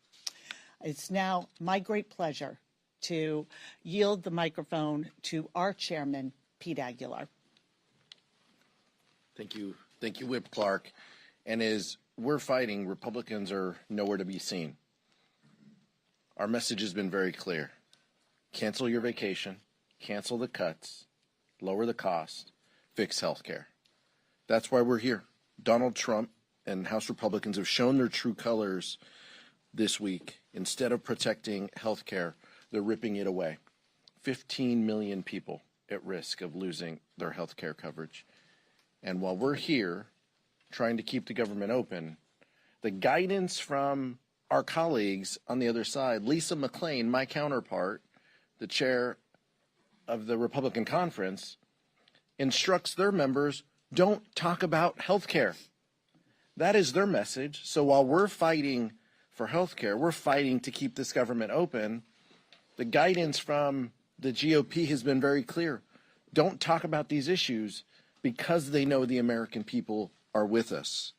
It's now my great pleasure to yield the microphone to our chairman, Pete Aguilar. Thank you, Whip Clark. And as we're fighting, Republicans are nowhere to be seen. Our message has been very clear. Cancel your vacation, cancel the cuts, lower the cost, fix health care. That's why we're here. Donald Trump and House Republicans have shown their true colors this week. Instead of protecting health care, they're ripping it away. 15 million people at risk of losing their health care coverage. And while we're here trying to keep the government open, the guidance from our colleagues on the other side, Lisa McClain, my counterpart, the chair of the Republican conference, instructs their members, don't talk about health care. That is their message. So while we're fighting for health care, we're fighting to keep this government open. The guidance from the GOP has been very clear. Don't talk about these issues because they know the American people are with us.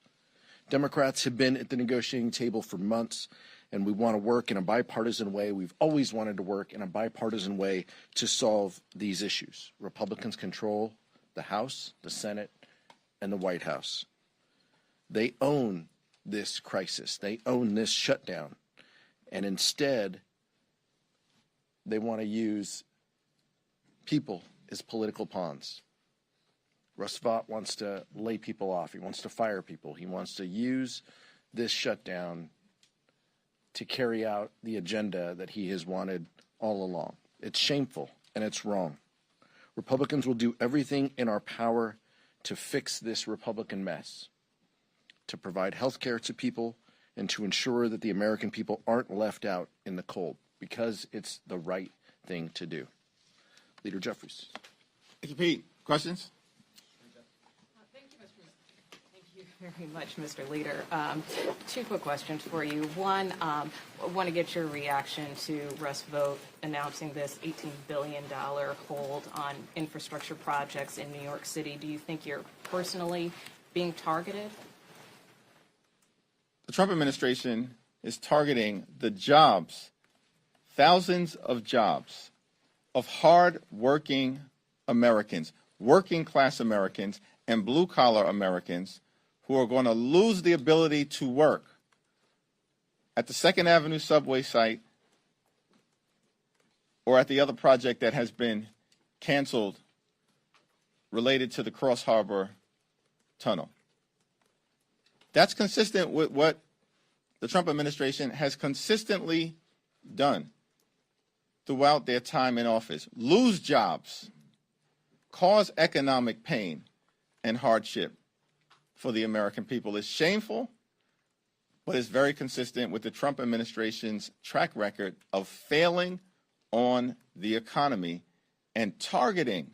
Democrats have been at the negotiating table for months, and we want to work in a bipartisan way. We've always wanted to work in a bipartisan way to solve these issues. Republicans control the House, the Senate, and the White House. They own this crisis. They own this shutdown. And instead, they want to use people as political pawns. Russ Vought wants to lay people off. He wants to fire people. He wants to use this shutdown to carry out the agenda that he has wanted all along. It's shameful and it's wrong. Republicans will do everything in our power to fix this Republican mess, to provide health care to people, and to ensure that the American people aren't left out in the cold, because it's the right thing to do. Leader Jeffries. Thank you, Pete. Questions? Very much, Mr. Leader. Two quick questions for you. One, I want to get your reaction to Russ Vought announcing this $18 billion hold on infrastructure projects in New York City. Do you think you're personally being targeted? The Trump administration is targeting the jobs, thousands of jobs, of hard-working Americans, working-class Americans, and blue-collar Americans who are going to lose the ability to work at the 2nd Avenue subway site or at the other project that has been canceled related to the Cross Harbor Tunnel. That's consistent with what the Trump administration has consistently done throughout their time in office. Lose jobs, cause economic pain and hardship for the American people. Is shameful, but it's very consistent with the Trump administration's track record of failing on the economy and targeting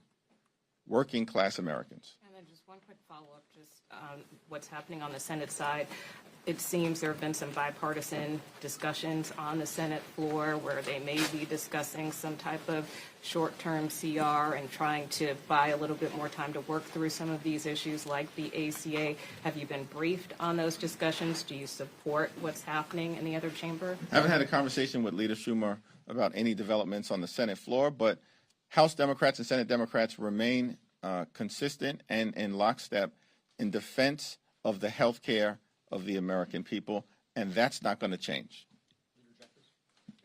working class Americans. And then just one quick follow-up, just what's happening on the Senate side. It seems there have been some bipartisan discussions on the Senate floor where they may be discussing some type of short-term CR and trying to buy a little bit more time to work through some of these issues like the ACA. Have you been briefed on those discussions? Do you support what's happening in the other chamber? I haven't had a conversation with Leader Schumer about any developments on the Senate floor, but House Democrats and Senate Democrats remain consistent and in lockstep in defense of the health care of the American people, and that's not going to change.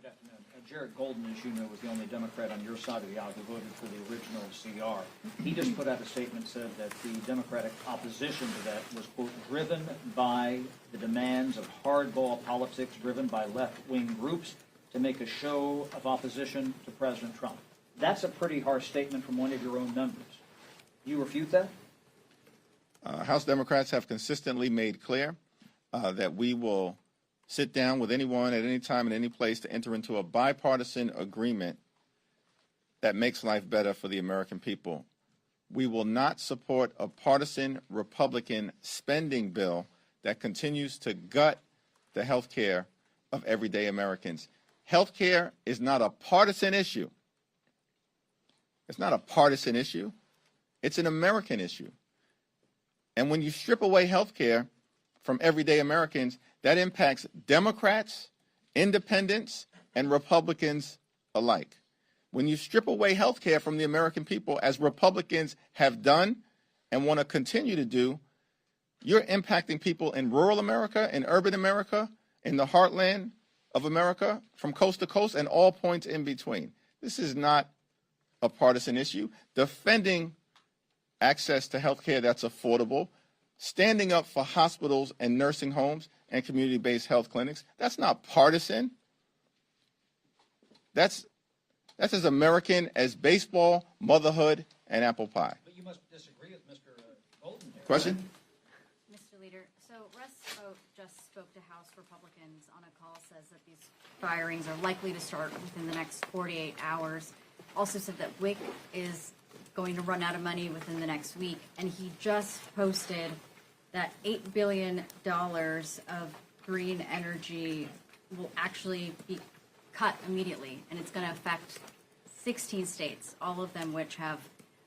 Good afternoon. Jared Golden, as you know, was the only Democrat on your side of the aisle who voted for the original CR. He just put out a statement, said that the Democratic opposition to that was, quote, driven by the demands of hardball politics, driven by left-wing groups to make a show of opposition to President Trump. That's a pretty harsh statement from one of your own members. You refute that? House Democrats have consistently made clear that we will sit down with anyone at any time and any place to enter into a bipartisan agreement that makes life better for the American people. We will not support a partisan Republican spending bill that continues to gut the health care of everyday Americans. Health care is not a partisan issue. It's not a partisan issue. It's an American issue. And when you strip away health care from everyday Americans, that impacts Democrats, independents, and Republicans alike. When you strip away health care from the American people, as Republicans have done and want to continue to do, you're impacting people in rural America, in urban America, in the heartland of America, from coast to coast, and all points in between. This is not a partisan issue. Defending access to health care that's affordable, standing up for hospitals and nursing homes and community-based health clinics, that's not partisan. That's as American as baseball, motherhood, and apple pie. But you must disagree with Mr. Golden here. Question? Mr. Leader, so Russ Vogt just spoke to House Republicans on a call, says that these firings are likely to start within the next 48 hours. Also said that WIC is going to run out of money within the next week, and he just posted that $8 billion of green energy will actually be cut immediately, and it's going to affect 16 states, all of them which have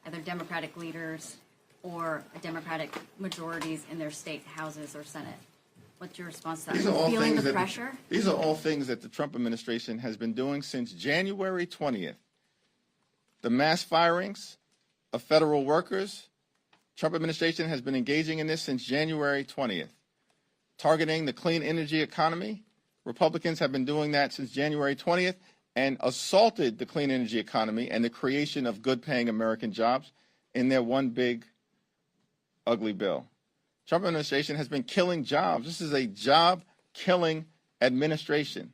either Democratic leaders or Democratic majorities in their state houses or Senate. What's your response to that? Are you feeling the pressure? These are all things that the Trump administration has been doing since January 20th. The mass firings of federal workers, Trump administration has been engaging in this since January 20th. Targeting the clean energy economy, Republicans have been doing that since January 20th and assaulted the clean energy economy and the creation of good-paying American jobs in their one big, ugly bill. Trump administration has been killing jobs. This is a job-killing administration.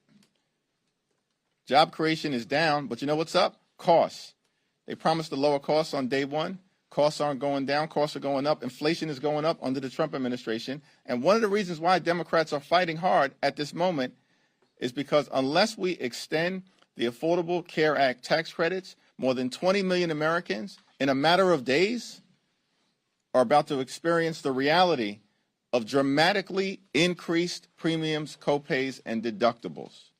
Job creation is down, but you know what's up? Costs. They promised to lower costs on day one. Costs aren't going down. Costs are going up. Inflation is going up under the Trump administration. And one of the reasons why Democrats are fighting hard at this moment is because unless we extend the Affordable Care Act tax credits, more than 20 million Americans in a matter of days are about to experience the reality of dramatically increased premiums, copays, and deductibles.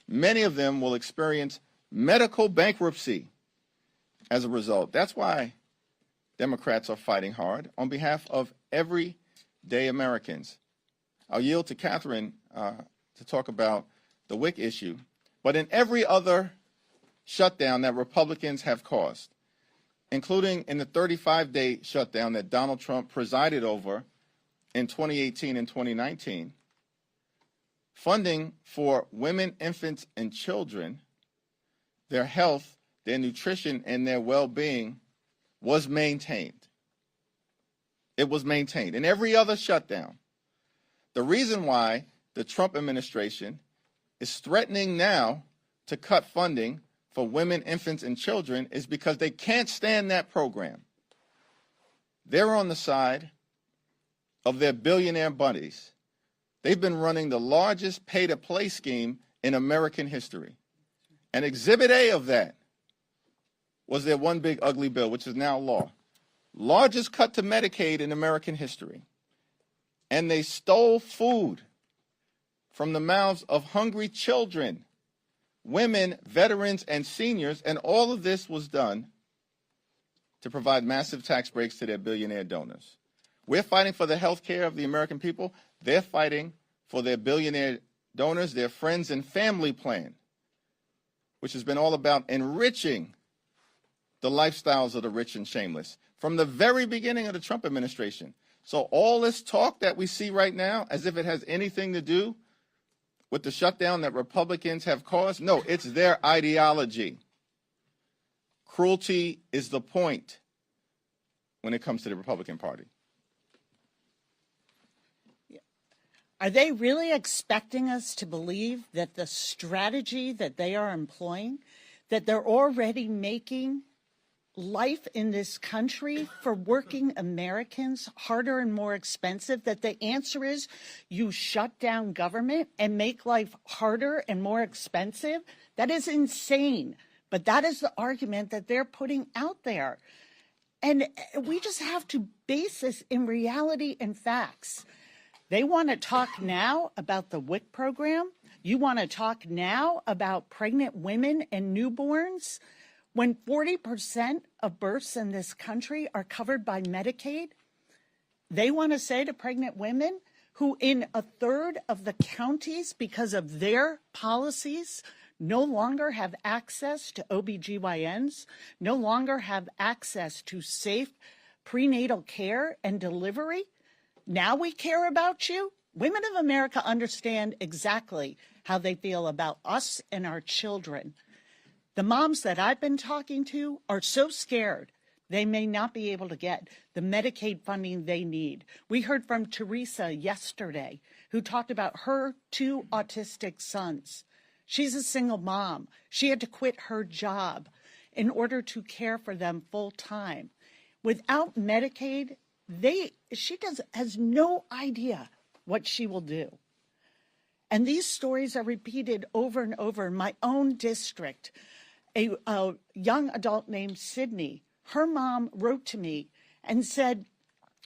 Many of them will experience medical bankruptcy as a result. That's why Democrats are fighting hard on behalf of everyday Americans. I'll yield to Catherine to talk about the WIC issue. But in every other shutdown that Republicans have caused, including in the 35-day shutdown that Donald Trump presided over in 2018 and 2019, funding for women, infants, and children, their health, their nutrition, and their well-being was maintained. It was maintained. In every other shutdown, the reason why the Trump administration is threatening now to cut funding for women, infants, and children is because they can't stand that program. They're on the side of their billionaire buddies. They've been running the largest pay-to-play scheme in American history. And Exhibit A of that was their one big ugly bill, which is now law. Largest cut to Medicaid in American history. And they stole food from the mouths of hungry children, women, veterans, and seniors, and all of this was done to provide massive tax breaks to their billionaire donors. We're fighting for the health care of the American people. They're fighting for their billionaire donors, their friends and family plan, which has been all about enriching the lifestyles of the rich and shameless from the very beginning of the Trump administration. So all this talk that we see right now, as if it has anything to do with the shutdown that Republicans have caused, no, it's their ideology. Cruelty is the point when it comes to the Republican Party. Are they really expecting us to believe that the strategy that they are employing, that they're already making life in this country for working Americans harder and more expensive, that the answer is you shut down government and make life harder and more expensive? That is insane. But that is the argument that they're putting out there. And we just have to base this in reality and facts. They want to talk now about the WIC program. You want to talk now about pregnant women and newborns when 40% of births in this country are covered by Medicaid. They want to say to pregnant women who in a third of the counties, because of their policies, no longer have access to OBGYNs, no longer have access to safe prenatal care and delivery. Now we care about you? Women of America understand exactly how they feel about us and our children. The moms that I've been talking to are so scared they may not be able to get the Medicaid funding they need. We heard from Teresa yesterday, who talked about her 2 autistic sons. She's a single mom. She had to quit her job in order to care for them full time. Without Medicaid, she has no idea what she will do. And these stories are repeated over and over in my own district. A young adult named Sydney, her mom wrote to me and said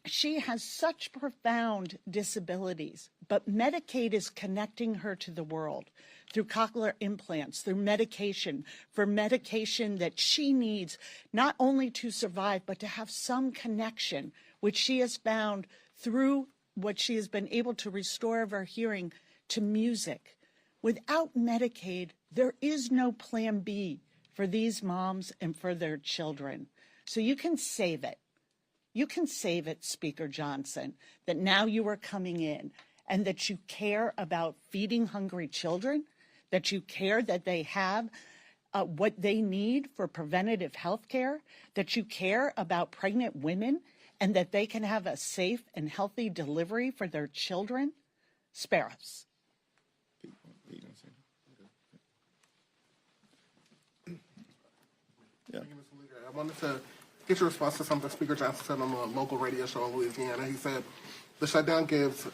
she has such profound disabilities, but Medicaid is connecting her to the world through cochlear implants, through medication, for medication that she needs not only to survive, but to have some connection, which she has found through what she has been able to restore of her hearing to music. Without Medicaid, there is no plan B for these moms and for their children. So you can save it. You can save it, Speaker Johnson, that now you are coming in and that you care about feeding hungry children, that you care that they have what they need for preventative health care, that you care about pregnant women and that they can have a safe and healthy delivery for their children. Spare us. Yeah. I wanted to get your response to something Speaker Johnson said on a local radio show in Louisiana. He said the shutdown gives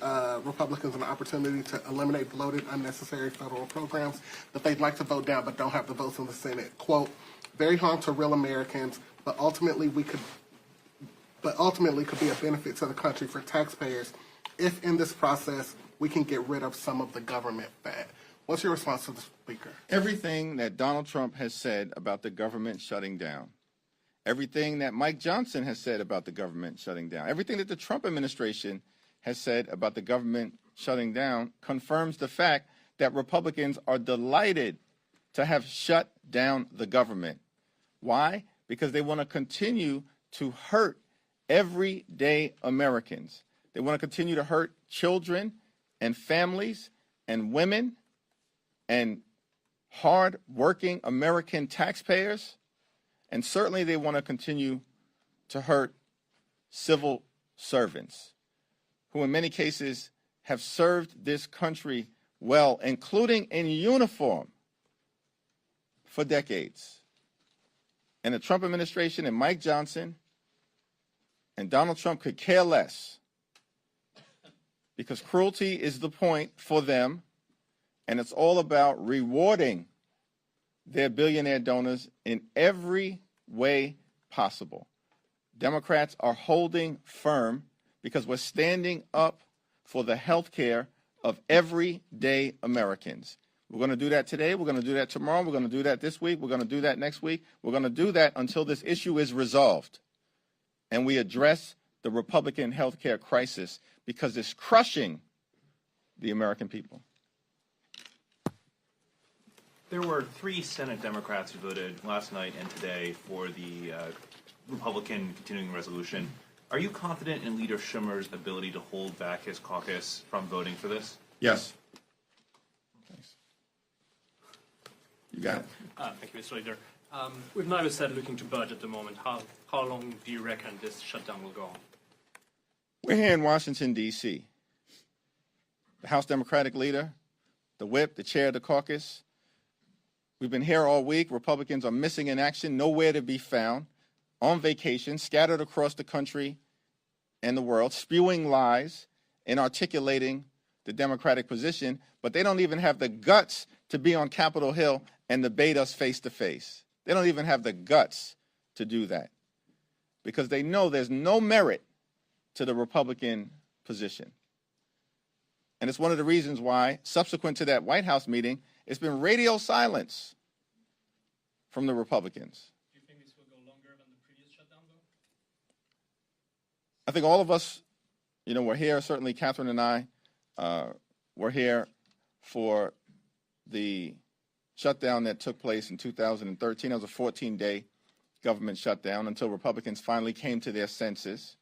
Republicans an opportunity to eliminate bloated, unnecessary federal programs that they'd like to vote down but don't have the votes in the Senate. Quote, very harm to real Americans, but ultimately could be a benefit to the country for taxpayers if in this process we can get rid of some of the government fat. What's your response to the Speaker? Everything that Donald Trump has said about the government shutting down, everything that Mike Johnson has said about the government shutting down, everything that the Trump administration has said about the government shutting down confirms the fact that Republicans are delighted to have shut down the government. Why? Because they want to continue to hurt everyday Americans. They want to continue to hurt children and families and women and hard-working American taxpayers. And certainly they want to continue to hurt civil servants who in many cases have served this country well, including in uniform, for decades. And the Trump administration and Mike Johnson and Donald Trump could care less because cruelty is the point for them, and it's all about rewarding their billionaire donors in every way possible. Democrats are holding firm because we're standing up for the health care of everyday Americans. We're going to do that today. We're going to do that tomorrow. We're going to do that this week. We're going to do that next week. We're going to do that until this issue is resolved and we address the Republican health care crisis, because it's crushing the American people. There were 3 Senate Democrats who voted last night and today for the Republican continuing resolution. Are you confident in Leader Schumer's ability to hold back his caucus from voting for this? Yes. You got it. Thank you, Mr. Leader. We've neither said looking to budget at the moment. How long do you reckon this shutdown will go on? We're here in Washington, D.C. The House Democratic leader, the whip, the chair of the caucus. We've been here all week. Republicans are missing in action, nowhere to be found, on vacation, scattered across the country and the world, spewing lies and articulating the Democratic position, but they don't even have the guts to be on Capitol Hill and debate us face to face. They don't even have the guts to do that because they know there's no merit to the Republican position. And it's one of the reasons why, subsequent to that White House meeting, it's been radio silence from the Republicans. Do you think this will go longer than the previous shutdown, though? I think all of us, we're here, certainly Catherine and I, were here for the shutdown that took place in 2013. It was a 14-day government shutdown until Republicans finally came to their senses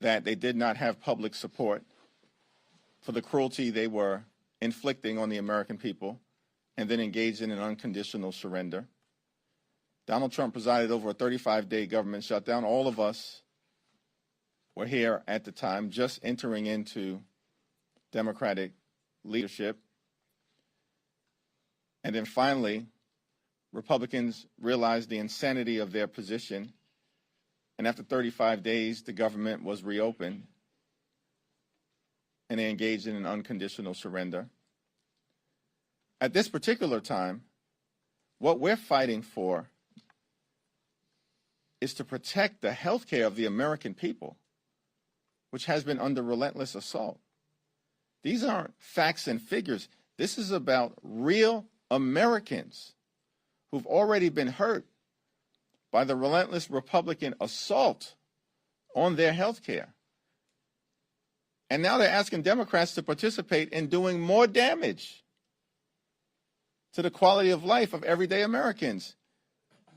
that they did not have public support for the cruelty they were inflicting on the American people, and then engaged in an unconditional surrender. Donald Trump presided over a 35-day government shutdown. All of us were here at the time, just entering into Democratic leadership. And then finally, Republicans realized the insanity of their position. And after 35 days, the government was reopened and they engaged in an unconditional surrender. At this particular time, what we're fighting for is to protect the health care of the American people, which has been under relentless assault. These aren't facts and figures. This is about real Americans who've already been hurt by the relentless Republican assault on their health care. And now they're asking Democrats to participate in doing more damage to the quality of life of everyday Americans.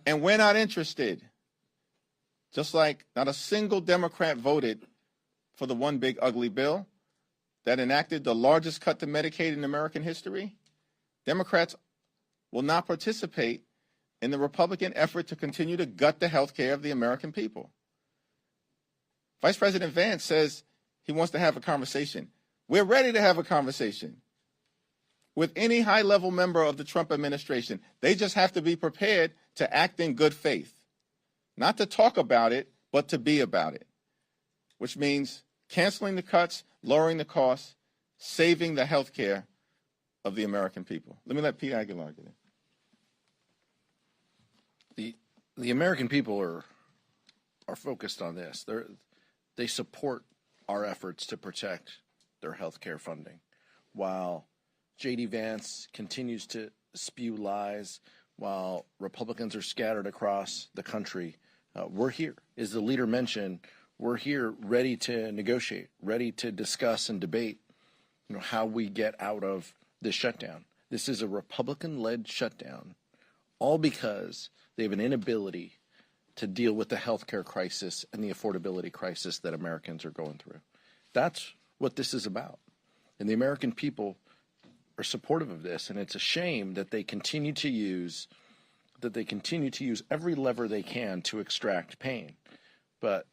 And we're not interested. Just like not a single Democrat voted for the one big ugly bill that enacted the largest cut to Medicaid in American history, Democrats will not participate in the Republican effort to continue to gut the health care of the American people. Vice President Vance says he wants to have a conversation. We're ready to have a conversation with any high-level member of the Trump administration. They just have to be prepared to act in good faith, not to talk about it, but to be about it, which means canceling the cuts, lowering the costs, saving the health care of the American people. Let me let Pete Aguilar get in. The American people are focused on this. They support our efforts to protect their health care funding. While J.D. Vance continues to spew lies, while Republicans are scattered across the country, we're here. As the leader mentioned, we're here ready to negotiate, ready to discuss and debate, how we get out of this shutdown. This is a Republican-led shutdown, all because they have an inability to deal with the health care crisis and the affordability crisis that Americans are going through. That's what this is about. And the American people are supportive of this, and it's a shame that they continue to use every lever they can to extract pain. But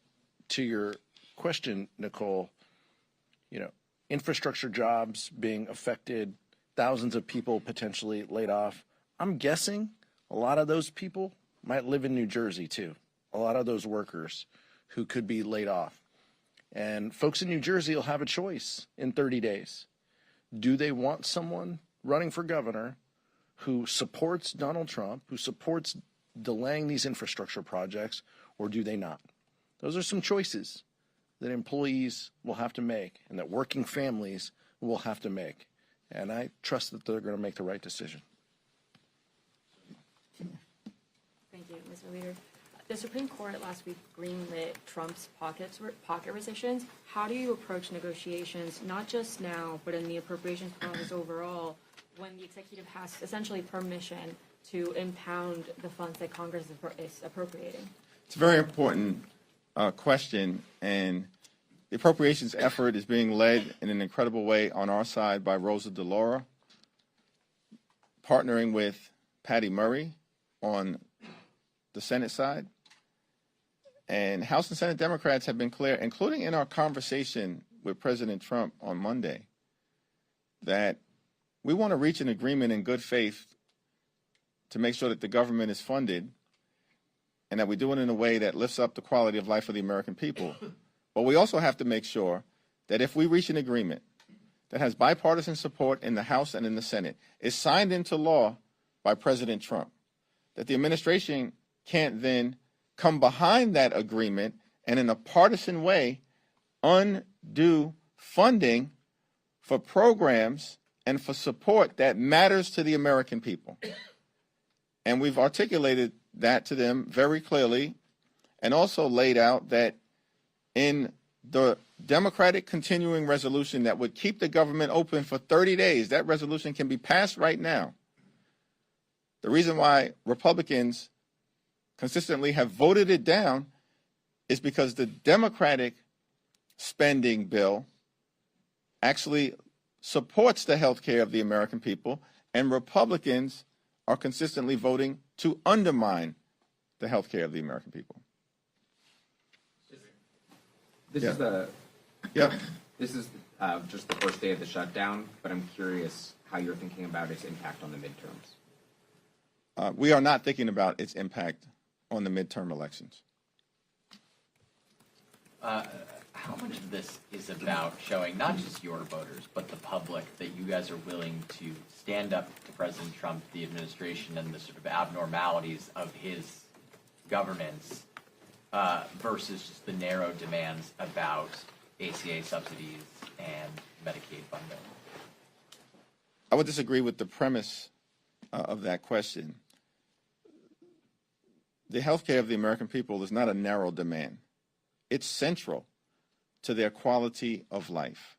to your question, Nicole, infrastructure jobs being affected, thousands of people potentially laid off. I'm guessing a lot of those people might live in New Jersey too. A lot of those workers who could be laid off. And folks in New Jersey will have a choice in 30 days. Do they want someone running for governor who supports Donald Trump, who supports delaying these infrastructure projects, or do they not? Those are some choices that employees will have to make and that working families will have to make. And I trust that they're going to make the right decision. Thank you, Mr. Leader. The Supreme Court last week greenlit Trump's pocket rescissions. How do you approach negotiations, not just now, but in the appropriations process overall, when the executive has essentially permission to impound the funds that Congress is appropriating? It's a very important question, and the appropriations effort is being led in an incredible way on our side by Rosa DeLauro, partnering with Patty Murray on the Senate side. And House and Senate Democrats have been clear, including in our conversation with President Trump on Monday, that we want to reach an agreement in good faith to make sure that the government is funded and that we do it in a way that lifts up the quality of life for the American people. But we also have to make sure that if we reach an agreement that has bipartisan support in the House and in the Senate, is signed into law by President Trump, that the administration can't then come behind that agreement and in a partisan way undo funding for programs and for support that matters to the American people. And we've articulated that to them very clearly and also laid out that in the Democratic continuing resolution that would keep the government open for 30 days, that resolution can be passed right now. The reason why Republicans consistently have voted it down is because the Democratic spending bill actually supports the health care of the American people, and Republicans are consistently voting to undermine the health care of the American people. This is just the first day of the shutdown, but I'm curious how you're thinking about its impact on the midterms. We are not thinking about its impact on the midterm elections. How much of this is about showing not just your voters, but the public, that you guys are willing to stand up to President Trump, the administration, and the sort of abnormalities of his governance versus just the narrow demands about ACA subsidies and Medicaid funding? I would disagree with the premise of that question. The health care of the American people is not a narrow demand. It's central to their quality of life.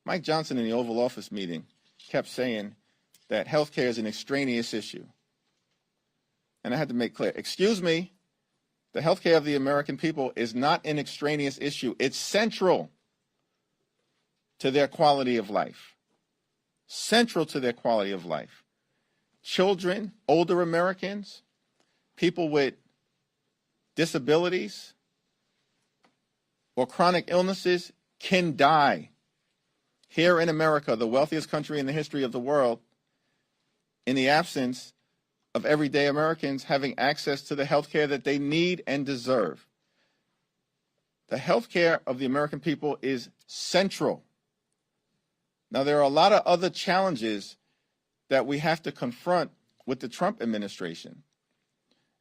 Mike Johnson in the Oval Office meeting kept saying that health care is an extraneous issue. And I had to make clear, excuse me, the health care of the American people is not an extraneous issue. It's central to their quality of life. Central to their quality of life. Children, older Americans, people with disabilities or chronic illnesses can die. Here in America, the wealthiest country in the history of the world, in the absence of everyday Americans having access to the health care that they need and deserve. The health care of the American people is central. Now, there are a lot of other challenges that we have to confront with the Trump administration,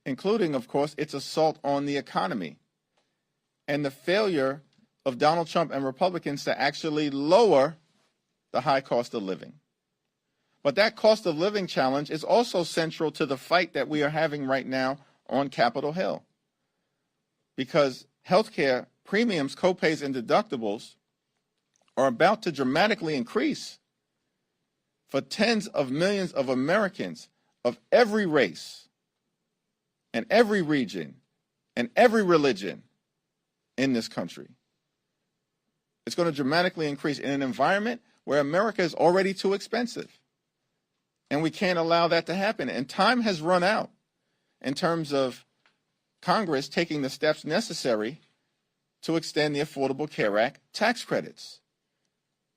including, of course, its assault on the economy and the failure of Donald Trump and Republicans to actually lower the high cost of living. But that cost of living challenge is also central to the fight that we are having right now on Capitol Hill. Because healthcare premiums, copays, and deductibles are about to dramatically increase for tens of millions of Americans of every race and every region and every religion in this country. It's going to dramatically increase in an environment where America is already too expensive. And we can't allow that to happen. And time has run out in terms of Congress taking the steps necessary to extend the Affordable Care Act tax credits.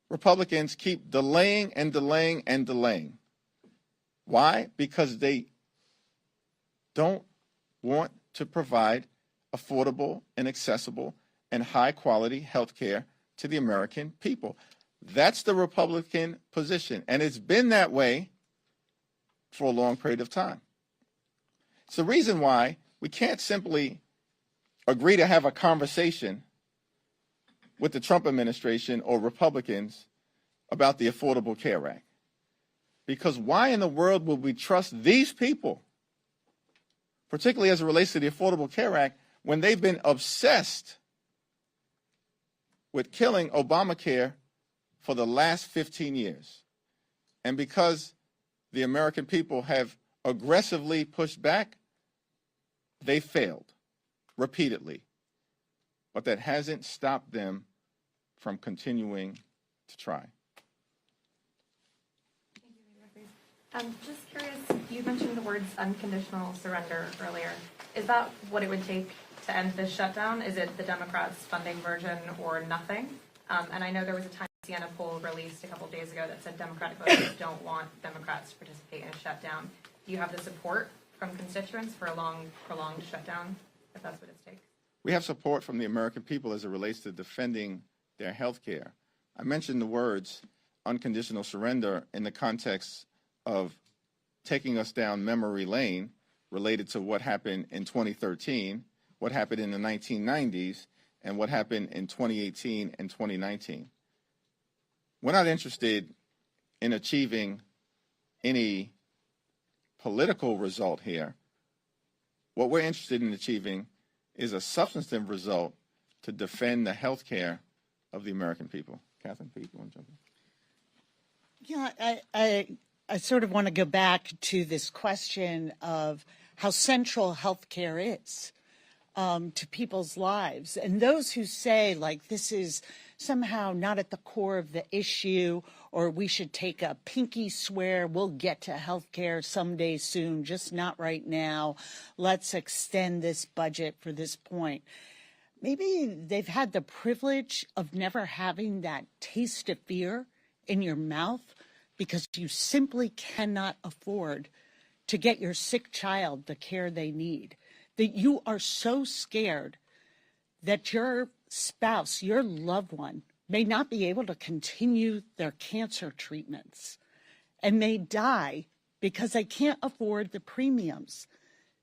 Republicans keep delaying and delaying and delaying. Why? Because they don't want to provide affordable and accessible and high-quality health care to the American people. That's the Republican position, and it's been that way for a long period of time. It's the reason why we can't simply agree to have a conversation with the Trump administration or Republicans about the Affordable Care Act. Because why in the world would we trust these people, particularly as it relates to the Affordable Care Act, when they've been obsessed with killing Obamacare for the last 15 years? And because the American people have aggressively pushed back, they failed repeatedly. But that hasn't stopped them from continuing to try. I'm just curious, you mentioned the words unconditional surrender earlier. Is that what it would take to end this shutdown? Is it the Democrats' funding version or nothing? And I know there was a Time Siena poll released a couple of days ago that said Democratic voters don't want Democrats to participate in a shutdown. Do you have the support from constituents for a prolonged shutdown, if that's what it takes? We have support from the American people as it relates to defending their health care. I mentioned the words unconditional surrender in the context of taking us down memory lane related to what happened in 2013, what happened in the 1990s, and what happened in 2018 and 2019. We're not interested in achieving any political result here. What we're interested in achieving is a substantive result to defend the health care of the American people. Catherine, Pete, you want to jump in? Yeah, I sort of want to go back to this question of how central healthcare is to people's lives. And those who say, like, this is somehow not at the core of the issue, or we should take a pinky swear we'll get to healthcare someday soon, just not right now. Let's extend this budget for this point. Maybe they've had the privilege of never having that taste of fear in your mouth because you simply cannot afford to get your sick child the care they need. That you are so scared that your spouse, your loved one, may not be able to continue their cancer treatments and may die because they can't afford the premiums.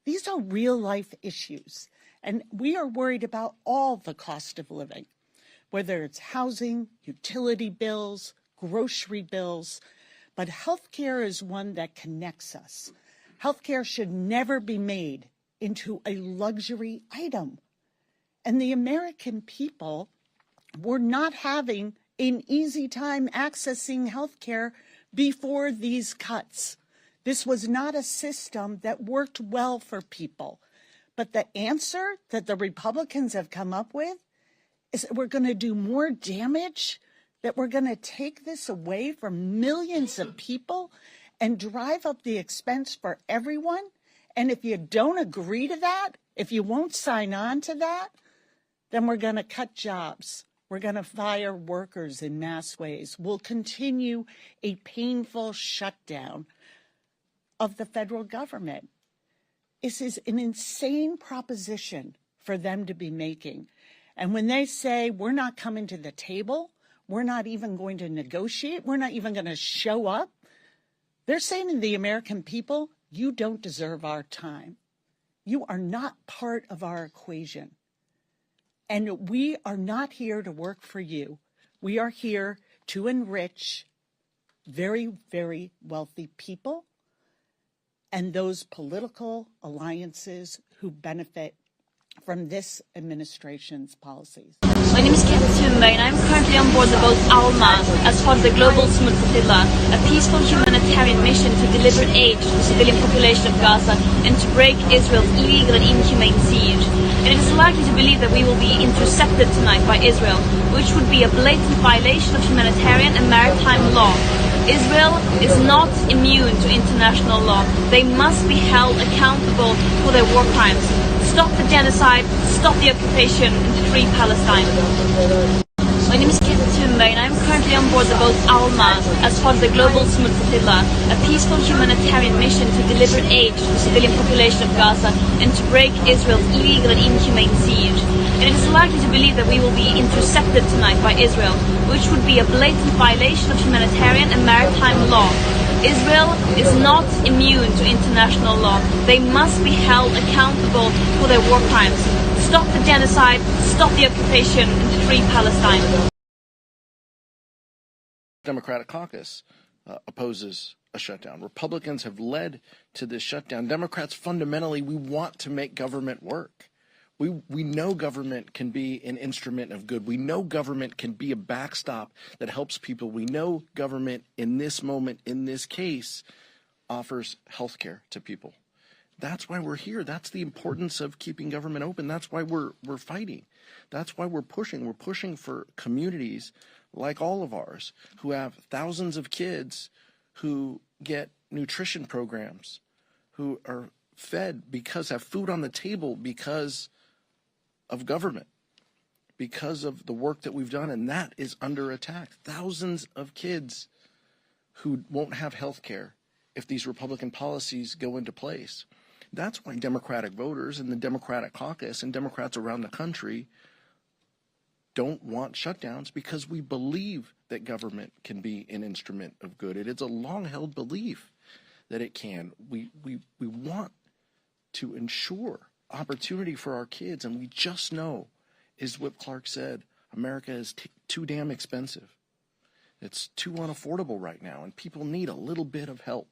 These are real life issues. And we are worried about all the cost of living, whether it's housing, utility bills, grocery bills. But healthcare is one that connects us. Healthcare should never be made into a luxury item. And the American people were not having an easy time accessing healthcare before these cuts. This was not a system that worked well for people. But the answer that the Republicans have come up with is that we're going to do more damage, that we're going to take this away from millions of people and drive up the expense for everyone. And if you don't agree to that, if you won't sign on to that, then we're going to cut jobs. We're going to fire workers in mass ways. We'll continue a painful shutdown of the federal government. This is an insane proposition for them to be making. And when they say we're not coming to the table, we're not even going to negotiate, we're not even going to show up, they're saying to the American people, you don't deserve our time. You are not part of our equation. And we are not here to work for you. We are here to enrich very, very wealthy people and those political alliances who benefit from this administration's policies. My name is Kate Thunberg and I'm currently on board the boat Alma as part of the Global Smooth Flotilla, a peaceful humanitarian mission to deliver aid to the civilian population of Gaza and to break Israel's illegal and inhumane siege. And it is likely to believe that we will be intercepted tonight by Israel, which would be a blatant violation of humanitarian and maritime law. Israel is not immune to international law. They must be held accountable for their war crimes. Stop the genocide, stop the occupation, and free Palestine. My name is Kate Thunberg and I'm currently on board the boat Alma as part of the Global Smooth Flotilla, a peaceful humanitarian mission to deliver aid to the civilian population of Gaza and to break Israel's illegal and inhumane siege. And it is likely to believe that we will be intercepted tonight by Israel, which would be a blatant violation of humanitarian and maritime law. Israel is not immune to international law. They must be held accountable for their war crimes. Stop the genocide, stop the occupation, and free Palestine. Democratic caucus opposes a shutdown. Republicans have led to this shutdown. Democrats, fundamentally, we want to make government work. We know government can be an instrument of good. We know government can be a backstop that helps people. We know government in this moment, in this case, offers health care to people. That's why we're here. That's the importance of keeping government open. That's why we're fighting. That's why we're pushing. We're pushing for communities like all of ours who have thousands of kids who get nutrition programs, who are fed have food on the table because of government, because of the work that we've done, and that is under attack. Thousands of kids who won't have health care if these Republican policies go into place. That's why Democratic voters and the Democratic caucus and Democrats around the country don't want shutdowns, because we believe that government can be an instrument of good. It is a long-held belief that it can. We want to ensure opportunity for our kids, and we just know, as Whip Clark said, America is too damn expensive. It's too unaffordable right now, and people need a little bit of help.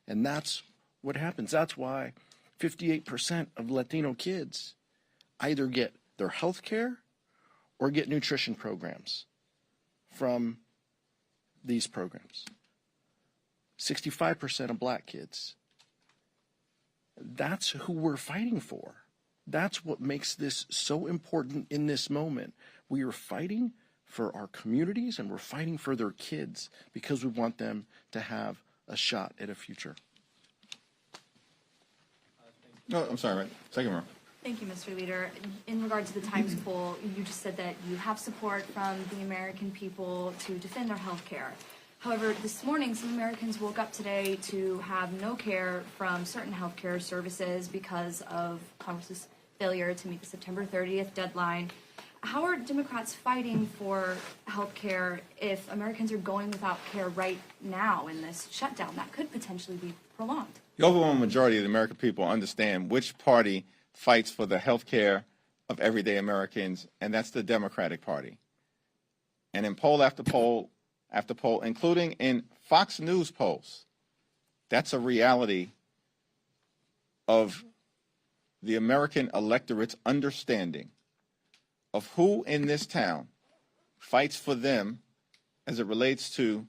And that's what happens. That's why 58% of Latino kids either get their health care or get nutrition programs from these programs. 65% of black kids. That's who we're fighting for. That's what makes this so important in this moment. We are fighting for our communities, and we're fighting for their kids because we want them to have a shot at a future. No, I'm sorry, right? Second row. Thank you, Mr. Leader. In regard to the Times poll, you just said that you have support from the American people to defend their health care. However, this morning, some Americans woke up today to have no care from certain health care services because of Congress's failure to meet the September 30th deadline. How are Democrats fighting for health care if Americans are going without care right now in this shutdown that could potentially be prolonged? The overwhelming majority of the American people understand which party fights for the health care of everyday Americans, and that's the Democratic Party. And in poll after poll after poll, including in Fox News polls, that's a reality of the American electorate's understanding of who in this town fights for them as it relates to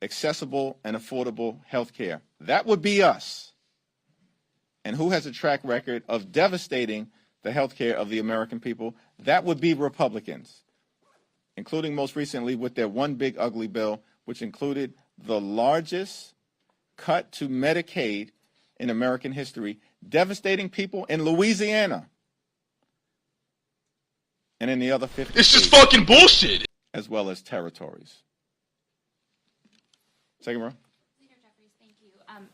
accessible and affordable health care. That would be us. And who has a track record of devastating the health care of the American people? That would be Republicans, including most recently with their one big ugly bill, which included the largest cut to Medicaid in American history, devastating people in Louisiana and in the other 50 It's just states, fucking bullshit, as well as territories. Second row.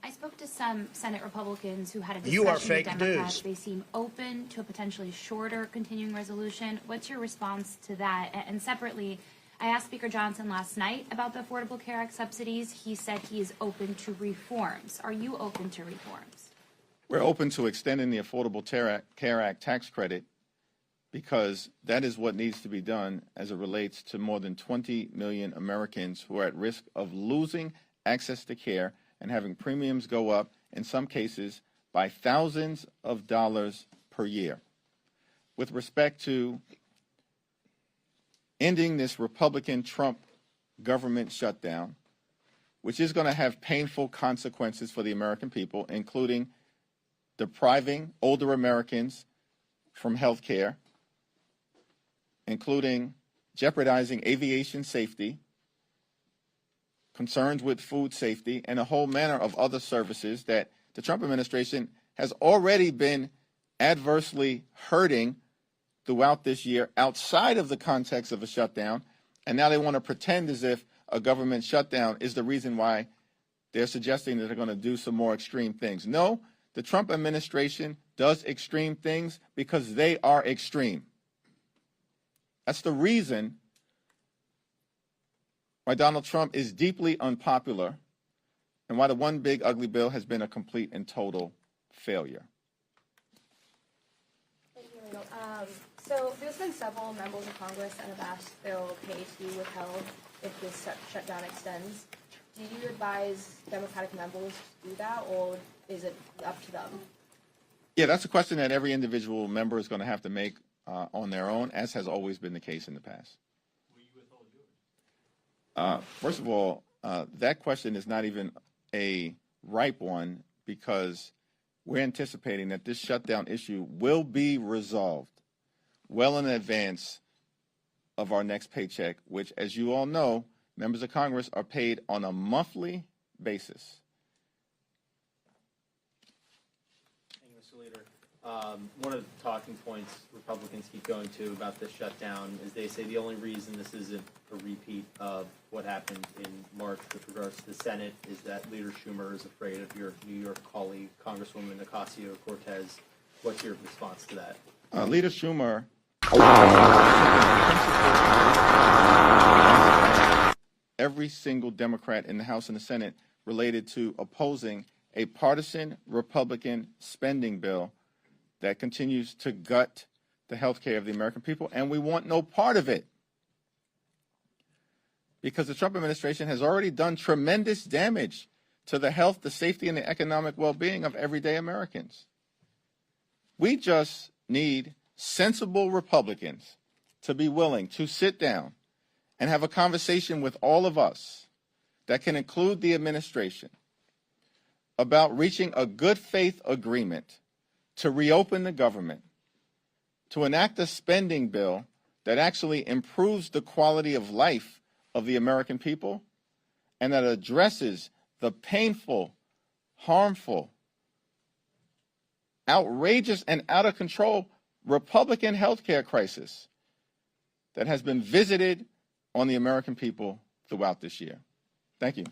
I spoke to some Senate Republicans who had a You are discussion with fake Democrats. news. They seem open to a potentially shorter continuing resolution. What's your response to that? And separately, I asked Speaker Johnson last night about the Affordable Care Act subsidies. He said he is open to reforms. Are you open to reforms? We're open to extending the Affordable Care Act tax credit because that is what needs to be done as it relates to more than 20 million Americans who are at risk of losing access to care and having premiums go up, in some cases, by thousands of dollars per year. With respect to ending this Republican-Trump government shutdown, which is going to have painful consequences for the American people, including depriving older Americans from health care, including jeopardizing aviation safety, concerns with food safety, and a whole manner of other services that the Trump administration has already been adversely hurting throughout this year outside of the context of a shutdown. And now they want to pretend as if a government shutdown is the reason why they're suggesting that they're going to do some more extreme things. No, the Trump administration does extreme things because they are extreme. That's the reason why Donald Trump is deeply unpopular and why the one big ugly bill has been a complete and total failure. So there's been several members of Congress that have asked their pay to be withheld if this shutdown extends. Do you advise Democratic members to do that, or is it up to them? Yeah, that's a question that every individual member is going to have to make on their own, as has always been the case in the past. First of all, that question is not even a ripe one because we're anticipating that this shutdown issue will be resolved well in advance of our next paycheck, which, as you all know, members of Congress are paid on a monthly basis. Thank you, Mr. Leader. One of the talking points Republicans keep going to about this shutdown is they say the only reason this isn't a repeat of what happened in March with regards to the Senate is that Leader Schumer is afraid of your New York colleague, Congresswoman Ocasio-Cortez. What's your response to that? Leader Schumer every single Democrat in the House and the Senate related to opposing a partisan Republican spending bill that continues to gut the health care of the American people, and we want no part of it. Because the Trump administration has already done tremendous damage to the health, the safety, and the economic well-being of everyday Americans. We just need sensible Republicans to be willing to sit down and have a conversation with all of us that can include the administration about reaching a good faith agreement to reopen the government, to enact a spending bill that actually improves the quality of life of the American people and that addresses the painful, harmful, outrageous, and out of control Republican health care crisis that has been visited on the American people throughout this year. Thank you.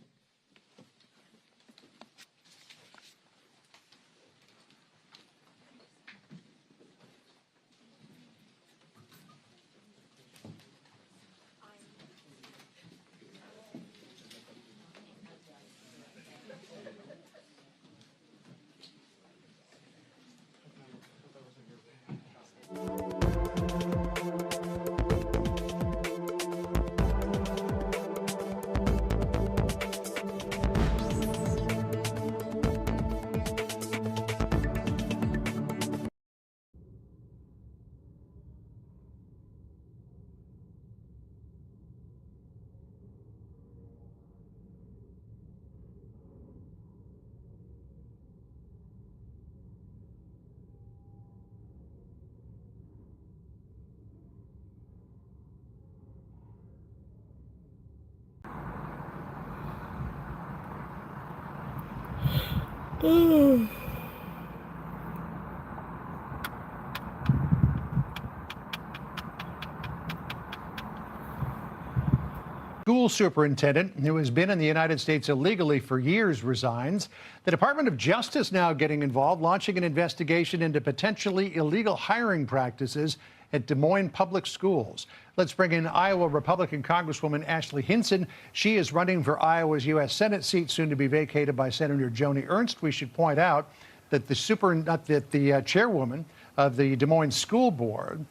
School superintendent who has been in the United States illegally for years resigns. The Department of Justice now getting involved, launching an investigation into potentially illegal hiring practices at Des Moines public schools. Let's bring in Iowa Republican Congresswoman Ashley Hinson. She is running for Iowa's U.S. Senate seat, soon to be vacated by Senator Joni Ernst. We should point out that the chairwoman of the Des Moines School Board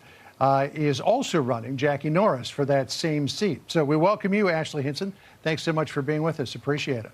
is also running, Jackie Norris, for that same seat. So we welcome you, Ashley Hinson. Thanks so much for being with us. Appreciate it.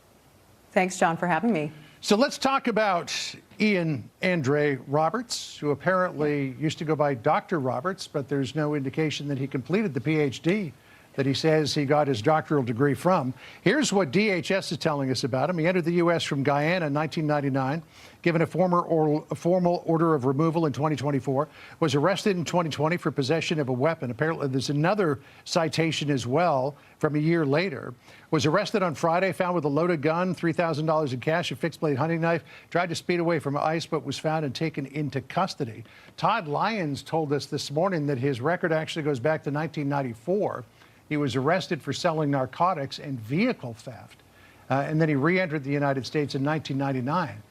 Thanks, John, for having me. So let's talk about Ian Andre Roberts, who apparently used to go by Dr. Roberts, but there's no indication that he completed the PhD that he says he got his doctoral degree from. Here's what DHS is telling us about him. He entered the U.S. from Guyana in 1999, given a formal order of removal in 2024, was arrested in 2020 for possession of a weapon. Apparently, there's another citation as well from a year later. Was arrested on Friday, found with a loaded gun, $3,000 in cash, a fixed-blade hunting knife, tried to speed away from ICE, but was found and taken into custody. Todd Lyons told us this morning that his record actually goes back to 1994. He was arrested for selling narcotics and vehicle theft, and then he re-entered the United States in 1999.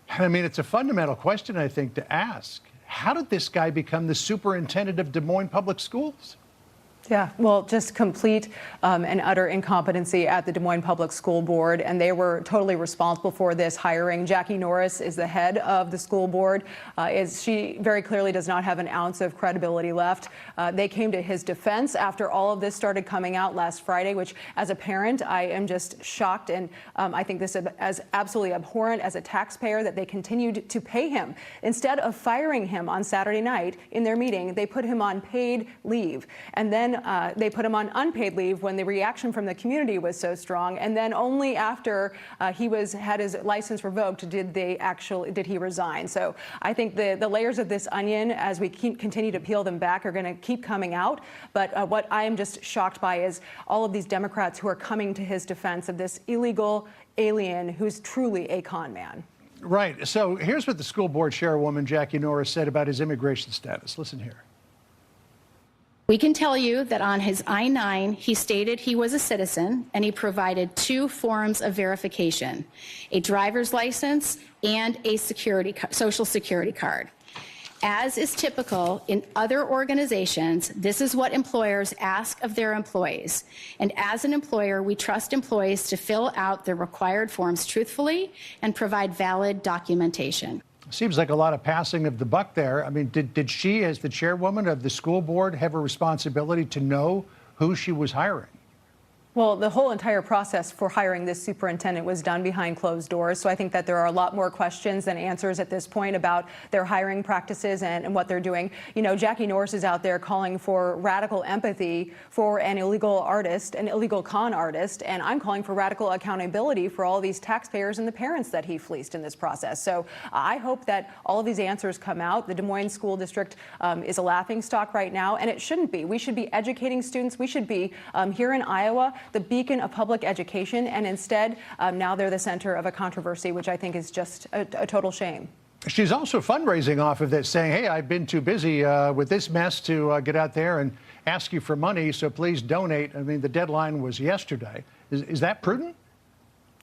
I mean, it's a fundamental question, I think, to ask. How did this guy become the superintendent of Des Moines Public Schools? Yeah, well, just complete and utter incompetency at the Des Moines Public School Board, and they were totally responsible for this hiring. Jackie Norris is the head of the school board. She very clearly does not have an ounce of credibility left. They came to his defense after all of this started coming out last Friday, which as a parent, I am just shocked, and I think this is as absolutely abhorrent as a taxpayer that they continued to pay him. Instead of firing him on Saturday night in their meeting, they put him on paid leave, and then they put him on unpaid leave when the reaction from the community was so strong, and then only after he had his license revoked did he resign. So I think the layers of this onion, as we continue to peel them back, are going to keep coming out. But what I am just shocked by is all of these Democrats who are coming to his defense of this illegal alien who's truly a con man. Right. So here's what the school board chairwoman, Jackie Norris, said about his immigration status. Listen here. We can tell you that on his I-9, he stated he was a citizen, and he provided 2 forms of verification, a driver's license and a social security card. As is typical in other organizations, this is what employers ask of their employees. And as an employer, we trust employees to fill out the required forms truthfully and provide valid documentation. Seems like a lot of passing of the buck there. I mean, did she, as the chairwoman of the school board, have a responsibility to know who she was hiring? Well, the whole entire process for hiring this superintendent was done behind closed doors. So I think that there are a lot more questions than answers at this point about their hiring practices and what they're doing. You know, Jackie Norris is out there calling for radical empathy for an illegal artist, an illegal con artist, and I'm calling for radical accountability for all these taxpayers and the parents that he fleeced in this process. So I hope that all of these answers come out. The Des Moines School District is a laughingstock right now, and it shouldn't be. We should be educating students. We should be here in Iowa, the beacon of public education, and instead now they're the center of a controversy, which I think is just a total shame. She's also fundraising off of this, saying, hey, I've been too busy with this mess to get out there and ask you for money, so please donate. I mean, the deadline was yesterday. Is that prudent?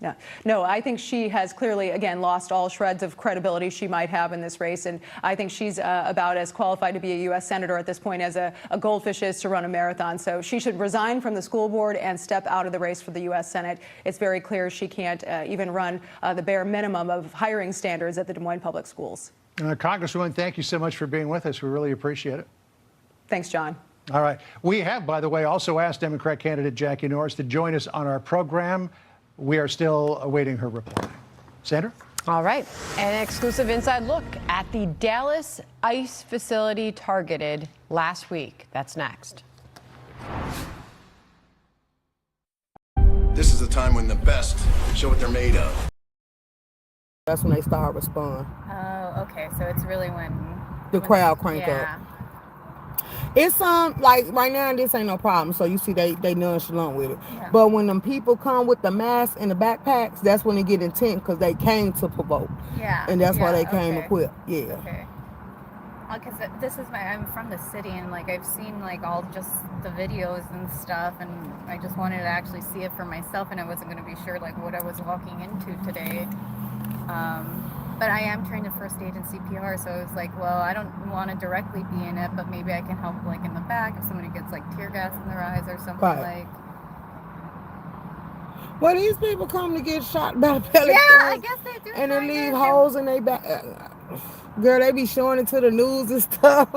Yeah. No, I think she has clearly, again, lost all shreds of credibility she might have in this race. And I think she's about as qualified to be a U.S. senator at this point as a goldfish is to run a marathon. So she should resign from the school board and step out of the race for the U.S. Senate. It's very clear she can't even run the bare minimum of hiring standards at the Des Moines Public Schools. Congresswoman, thank you so much for being with us. We really appreciate it. Thanks, John. All right. We have, by the way, also asked Democrat candidate Jackie Norris to join us on our program. We are still awaiting her reply. Sandra? All right. An exclusive inside look at the Dallas ICE facility targeted last week. That's next. This is the time when the best show what they're made of. That's when they start responding. Oh, okay. So it's really when The crowd crank up. It's like right now this ain't no problem. So you see they nonchalant with it. Yeah. But when them people come with the masks and the backpacks, that's when they get intense because they came to provoke. Yeah. And that's why they okay. came equipped. Yeah. Okay. Because this is I'm from the city, and like I've seen like all just the videos and stuff, and I just wanted to actually see it for myself, and I wasn't going to be sure like what I was walking into today. But I am trained in first aid and CPR, so it was like, well, I don't want to directly be in it, but maybe I can help like in the back if somebody gets like tear gas in their eyes or something like. Well, these people come to get shot by pellet I guns, guess they do. and they leave holes in their back. Girl, they be showing it to the news and stuff.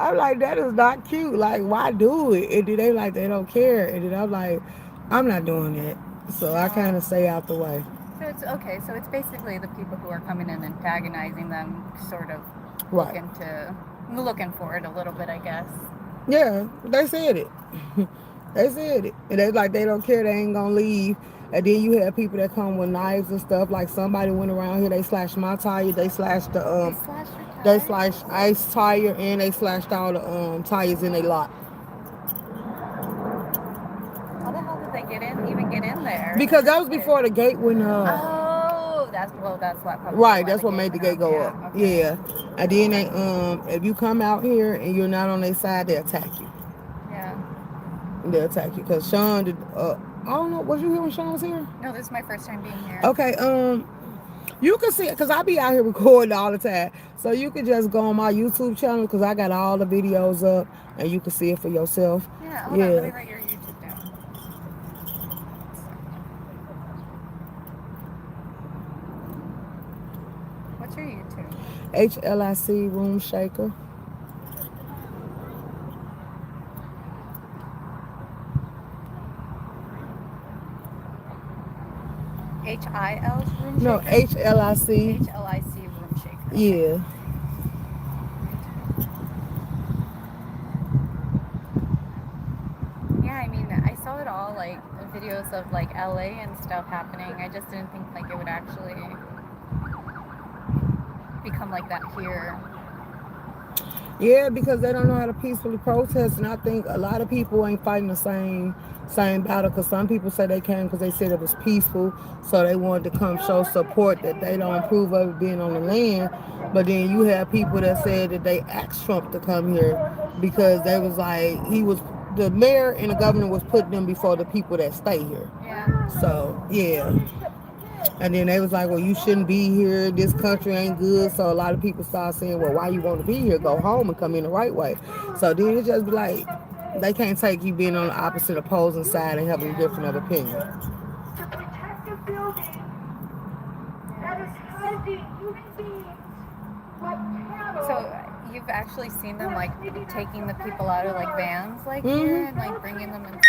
I'm like, that is not cute. Like, why do it? And then they like, they don't care. And then I'm like, I'm not doing that. So I kind of stay out the way. So it's okay. So it's basically the people who are coming in and antagonizing them, sort of Right. looking for it a little bit, I guess. Yeah, they said it. They said it. And they like, they don't care. They ain't gonna leave. And then you have people that come with knives and stuff. Like somebody went around here, they slashed my tire. They slashed the they slashed Ice tire, and they slashed all the tires in their lot. How the hell did they even get in there? Because that was before the gate went up. Oh, that's what. Probably Right, why that's the what made the gate go yeah, up. okay. Yeah. And then they if you come out here and you're not on their side, they attack you. Yeah. They'll attack you. Because Sean did I don't know, was you here when Sean was here? No, this is my first time being here. Okay, You can see it because I be out here recording all the time. So you can just go on my YouTube channel because I got all the videos up and you can see it for yourself. Yeah, hold on, let me write your YouTube down. What's your YouTube? HLIC Room Shaker. HIL's Room Shaker? No, HLIC. HLIC Room Shaker. Yeah. Yeah, I mean, I saw it all, like, videos of, like, LA and stuff happening. I just didn't think, like, it would actually become like that here. Yeah, because they don't know how to peacefully protest, and I think a lot of people ain't fighting the same battle. Because some people say they came because they said it was peaceful, so they wanted to come show support that they don't approve of it being on the land. But then you have people that said that they asked Trump to come here because they was like the mayor and the governor was putting them before the people that stay here. Yeah. So yeah. And then they was like, well, you shouldn't be here. This country ain't good. So a lot of people start saying, well, why you want to be here? Go home and come in the right way. So then it just be like, they can't take you being on the opposite opposing side and having a different of opinion. So you've actually seen them, like, taking the people out of, like, vans, like, here and, like, bringing them inside?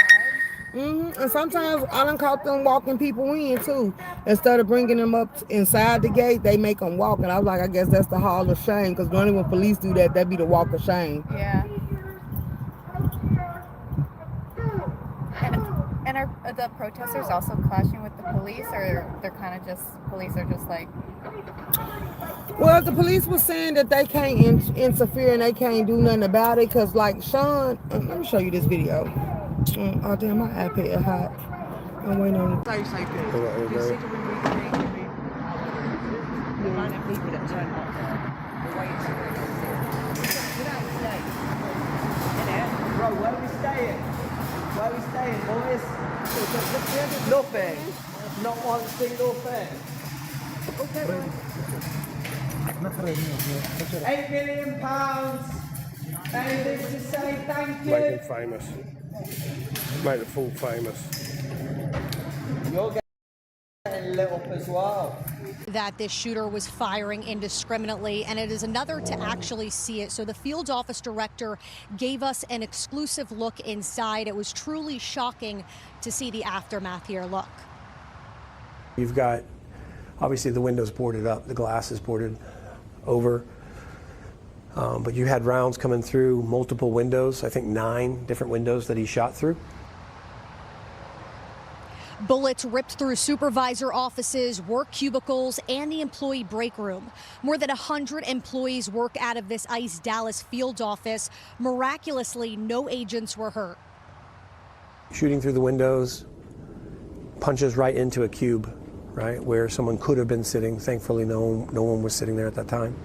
And sometimes I done caught them walking people in too. Instead of bringing them up inside the gate, they make them walk. And I was like, I guess that's the hall of shame. Because normally when police do that, that'd be the walk of shame. Yeah. And are the protesters also clashing with the police, or they're kind of just, police are just like... Well, the police was saying that they can't interfere and they can't do nothing about it. Because like Sean, let me show you this video. Oh damn, my iPad is hot. I'm waiting on it. You see the amount of people that turn up there, the way it's you don't stay. Bro, where are we staying? Where are we staying, boys? Nothing. Not one single thing. £8 million. Anything to say thank you? Make them famous. Make the fool famous. You're getting lit up as well. That this shooter was firing indiscriminately, and it is another to actually see it. So the field office director gave us an exclusive look inside. It was truly shocking to see the aftermath here. Look. You've got, obviously, the windows boarded up, the glass is boarded over. But you had rounds coming through multiple windows, I think 9 different windows that he shot through. Bullets ripped through supervisor offices, work cubicles, and the employee break room. More than 100 employees work out of this ICE Dallas field office. Miraculously, no agents were hurt. Shooting through the windows, punches right into a cube, right, where someone could have been sitting. Thankfully, no one was sitting there at that time.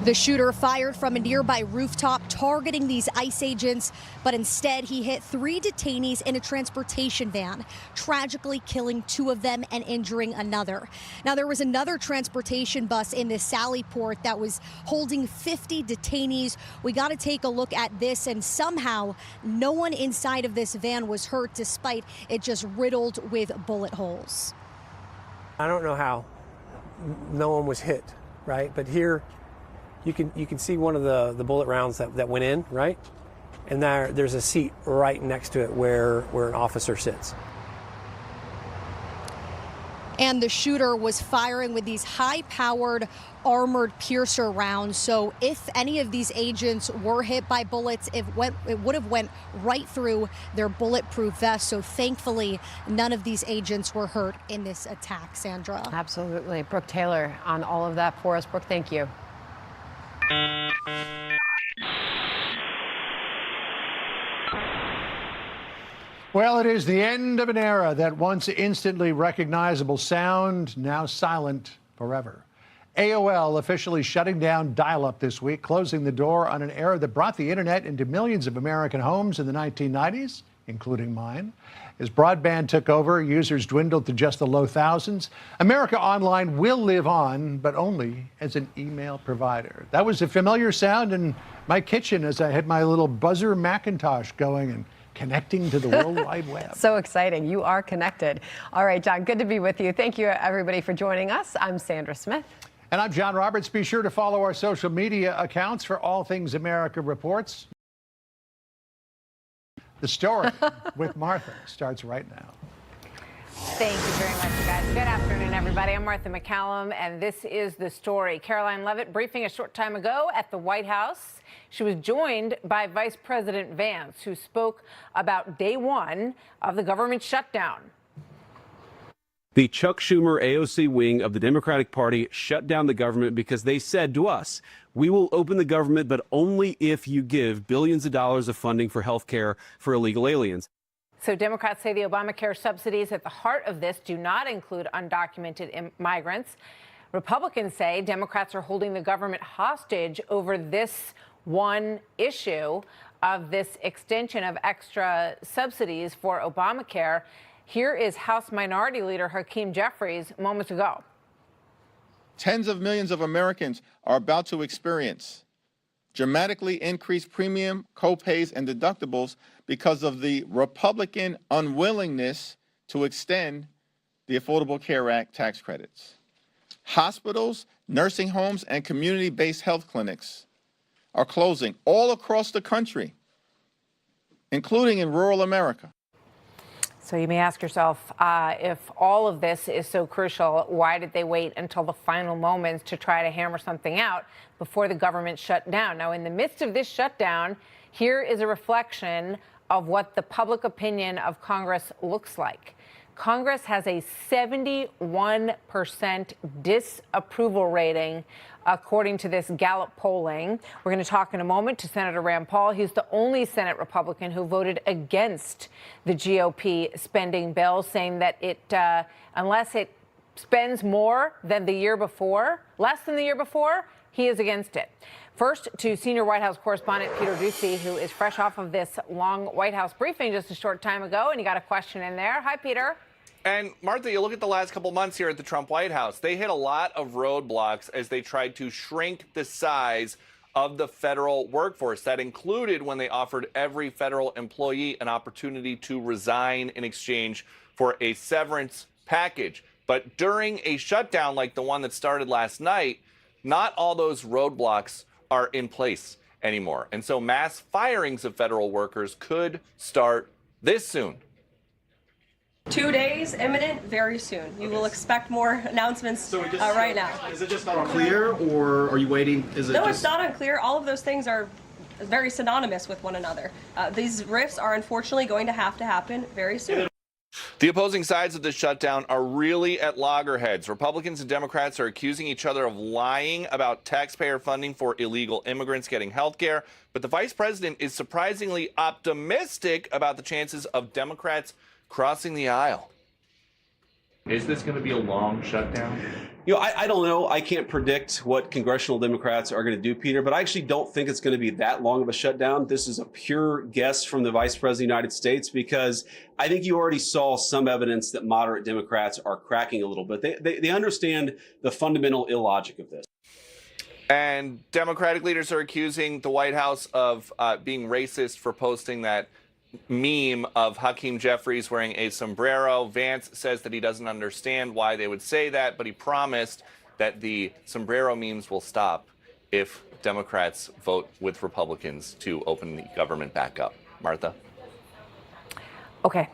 The shooter fired from a nearby rooftop, targeting these ICE agents, but instead he hit 3 detainees in a transportation van, tragically killing 2 of them and injuring another. Now, there was another transportation bus in this Sally Port that was holding 50 detainees. We got to take a look at this, and somehow no one inside of this van was hurt, despite it just riddled with bullet holes. I don't know how no one was hit, right? But here, you can see one of the bullet rounds that went in, right? And there's a seat right next to it where an officer sits. And the shooter was firing with these high-powered armored piercer rounds. So if any of these agents were hit by bullets, it would have went right through their bulletproof vest. So thankfully, none of these agents were hurt in this attack, Sandra. Absolutely. Brooke Taylor on all of that for us. Brooke, thank you. Well, it is the end of an era. That once instantly recognizable sound, now silent forever. AOL officially shutting down dial-up this week, closing the door on an era that brought the internet into millions of American homes in the 1990s including mine. As broadband took over, users dwindled to just the low thousands. America Online will live on, but only as an email provider. That was a familiar sound in my kitchen as I had my little buzzer Macintosh going and connecting to the World Wide Web. So exciting. You are connected. All right, John, good to be with you. Thank you, everybody, for joining us. I'm Sandra Smith. And I'm John Roberts. Be sure to follow our social media accounts for all things America Reports. The story with Martha starts right now. Thank you very much, you guys. Good afternoon, everybody. I'm Martha McCallum, and this is The Story. Caroline Leavitt briefing a short time ago at the White House. She was joined by Vice President Vance, who spoke about day one of the government shutdown. The Chuck Schumer AOC wing of the Democratic Party shut down the government because they said to us, we will open the government, but only if you give billions of dollars of funding for health care for illegal aliens. So Democrats say the Obamacare subsidies at the heart of this do not include undocumented migrants. Republicans say Democrats are holding the government hostage over this one issue of this extension of extra subsidies for Obamacare. Here is House Minority Leader Hakeem Jeffries moments ago. Tens of millions of Americans are about to experience dramatically increased premium, co-pays, and deductibles because of the Republican unwillingness to extend the Affordable Care Act tax credits. Hospitals, nursing homes, and community-based health clinics are closing all across the country, including in rural America. So you may ask yourself, if all of this is so crucial, why did they wait until the final moments to try to hammer something out before the government shut down? Now, in the midst of this shutdown, here is a reflection of what the public opinion of Congress looks like. Congress has a 71% disapproval rating, according to this Gallup polling. We're going to talk in a moment to Senator Rand Paul. He's the only Senate Republican who voted against the GOP spending bill, saying that it, unless it spends more than the year before, less than the year before, he is against it. First, to senior White House correspondent Peter Doocy, who is fresh off of this long White House briefing just a short time ago, and he got a question in there. Hi, Peter. And Martha, you look at the last couple months here at the Trump White House, they hit a lot of roadblocks as they tried to shrink the size of the federal workforce. That included when they offered every federal employee an opportunity to resign in exchange for a severance package. But during a shutdown like the one that started last night, not all those roadblocks are in place anymore. And so mass firings of federal workers could start this soon. 2 days, imminent, very soon. You will expect more announcements right now. Is it just not unclear, or are you waiting? No, it's not unclear. All of those things are very synonymous with one another. These rifts are unfortunately going to happen very soon. The opposing sides of this shutdown are really at loggerheads. Republicans and Democrats are accusing each other of lying about taxpayer funding for illegal immigrants getting health care. But the vice president is surprisingly optimistic about the chances of Democrats crossing the aisle. Is this going to be a long shutdown? You know, I don't know. I can't predict what congressional Democrats are going to do, Peter, but I actually don't think it's going to be that long of a shutdown. This is a pure guess from the Vice President of the United States, because I think you already saw some evidence that moderate Democrats are cracking a little bit. They understand the fundamental illogic of this. And Democratic leaders are accusing the White House of being racist for posting that meme of Hakeem Jeffries wearing a sombrero. Vance says that he doesn't understand why they would say that, but he promised that the sombrero memes will stop if Democrats vote with Republicans to open the government back up. Martha? Okay.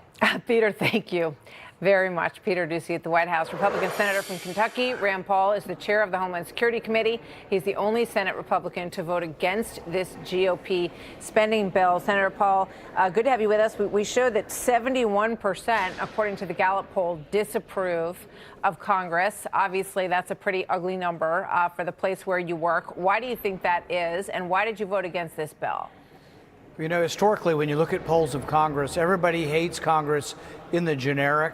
Peter, thank you very much. Peter Doocy at the White House. Republican Senator from Kentucky, Rand Paul, is the chair of the Homeland Security Committee. He's the only Senate Republican to vote against this GOP spending bill. Senator Paul, good to have you with us. We showed that 71%, according to the Gallup poll, disapprove of Congress. Obviously, that's a pretty ugly number for the place where you work. Why do you think that is, and why did you vote against this bill? You know, historically, when you look at polls of Congress, everybody hates Congress in the generic,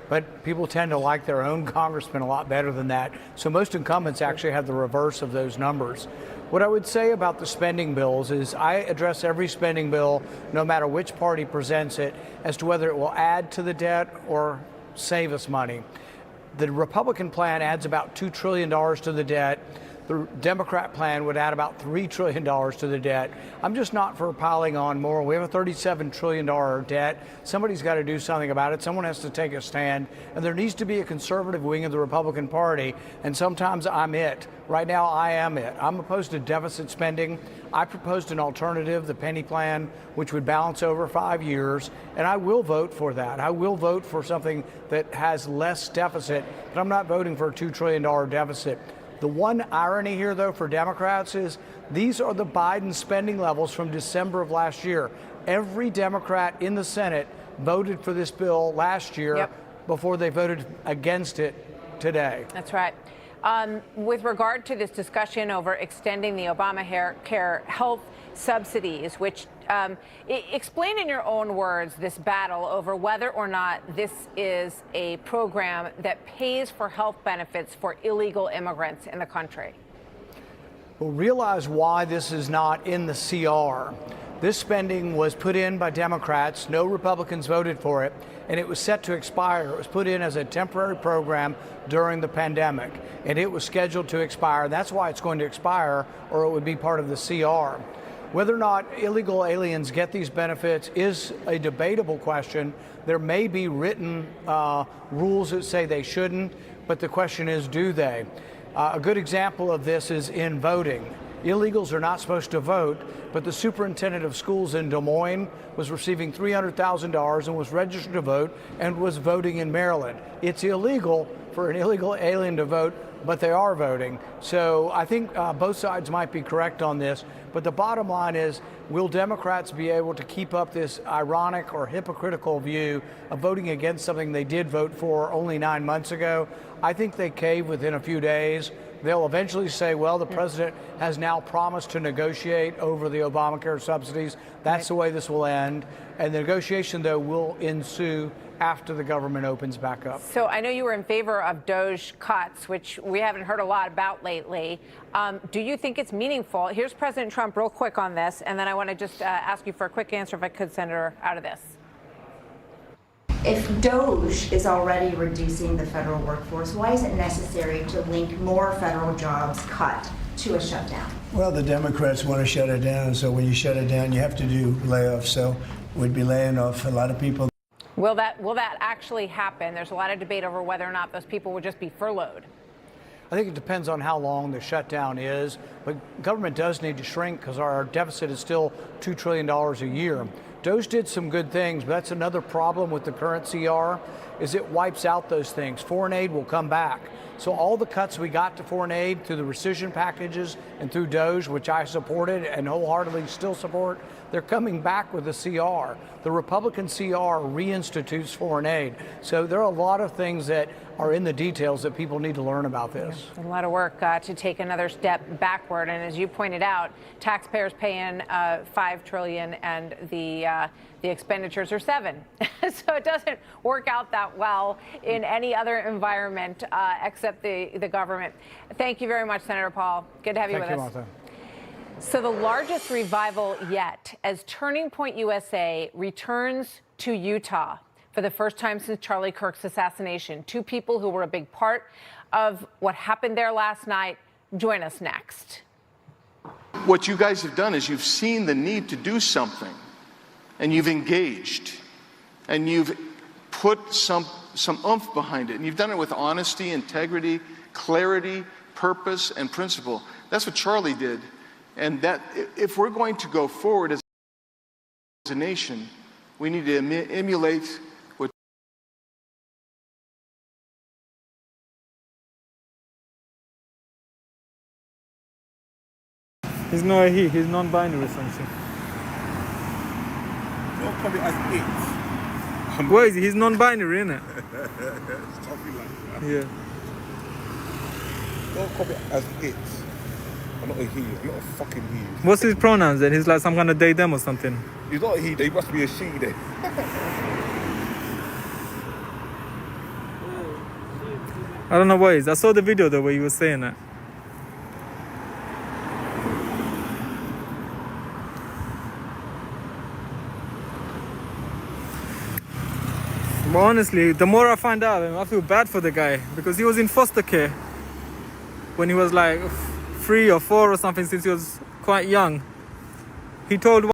but people tend to like their own congressman a lot better than that. So most incumbents actually have the reverse of those numbers. What I would say about the spending bills is I address every spending bill, no matter which party presents it, as to whether it will add to the debt or save us money. The Republican plan adds about $2 trillion to the debt. The Democrat plan would add about $3 trillion to the debt. I'm just not for piling on more. We have a $37 trillion debt. Somebody's got to do something about it. Someone has to take a stand. And there needs to be a conservative wing of the Republican Party. And sometimes I'm it. Right now, I am it. I'm opposed to deficit spending. I proposed an alternative, the penny plan, which would balance over 5 years. And I will vote for that. I will vote for something that has less deficit. But I'm not voting for a $2 trillion deficit. The one irony here, though, for Democrats is these are the Biden spending levels from December of last year. Every Democrat in the Senate voted for this bill last year before they voted against it today. That's right. With regard to this discussion over extending the Obamacare health subsidies, which explain in your own words this battle over whether or not this is a program that pays for health benefits for illegal immigrants in the country. Well, realize why this is not in the CR. This spending was put in by Democrats. No Republicans voted for it, and it was set to expire. It was put in as a temporary program during the pandemic, and it was scheduled to expire. That's why it's going to expire, or it would be part of the CR. Whether or not illegal aliens get these benefits is a debatable question. There may be written rules that say they shouldn't, but the question is, do they? A good example of this is in voting. Illegals are not supposed to vote, but the superintendent of schools in Des Moines was receiving $300,000 and was registered to vote and was voting in Maryland. It's illegal for an illegal alien to vote, but they are voting. So I think both sides might be correct on this. But the bottom line is, will Democrats be able to keep up this ironic or hypocritical view of voting against something they did vote for only 9 months ago? I think they cave within a few days. They'll eventually say, well, the president has now promised to negotiate over the Obamacare subsidies. That's the way this will end. And the negotiation, though, will ensue after the government opens back up. So I know you were in favor of DOJ cuts, which we haven't heard a lot about lately. Do you think it's meaningful? Here's President Trump real quick on this, and then I want to just ask you for a quick answer, if I could, Senator, out of this. If DOJ is already reducing the federal workforce, why is it necessary to link more federal jobs cut to a shutdown? Well, the Democrats want to shut it down, so when you shut it down, you have to do layoffs. So we'd be laying off a lot of people. Will that actually happen? There's a lot of debate over whether or not those people would just be furloughed. I think it depends on how long the shutdown is, but government does need to shrink because our deficit is still $2 trillion a year. DOJ did some good things, but that's another problem with the current CR, is it wipes out those things. Foreign aid will come back. So all the cuts we got to foreign aid through the rescission packages and through DOJ, which I supported and wholeheartedly still support, they're coming back with the CR. The Republican CR reinstitutes foreign aid. So there are a lot of things that are in the details that people need to learn about this. A lot of work to take another step backward. And as you pointed out, taxpayers pay in $5 trillion and the expenditures are $7 trillion. So it doesn't work out that well in any other environment except the government. Thank you very much, Senator Paul. Good to have you with us. Thank you, Martha. So the largest revival yet, as Turning Point USA returns to Utah for the first time since Charlie Kirk's assassination. Two people who were a big part of what happened there last night join us next. What you guys have done is you've seen the need to do something, and you've engaged, and you've put some oomph behind it, and you've done it with honesty, integrity, clarity, purpose, and principle. That's what Charlie did. And that if we're going to go forward as a nation, we need to emulate what He's not a he, he's non-binary or something. Don't call me as it. What is he? He's non-binary, isn't it? Something like that. Yeah. Don't call me as it. I'm not a he, I'm not a fucking he. What's his pronouns then? He's like some kind of they, them or something. He's not a he, he must be a she then. I don't know what it is. I saw the video though where you were saying that. But honestly, the more I find out, I feel bad for the guy because he was in foster care when he was like 3 or 4 or something, since he was quite young. He told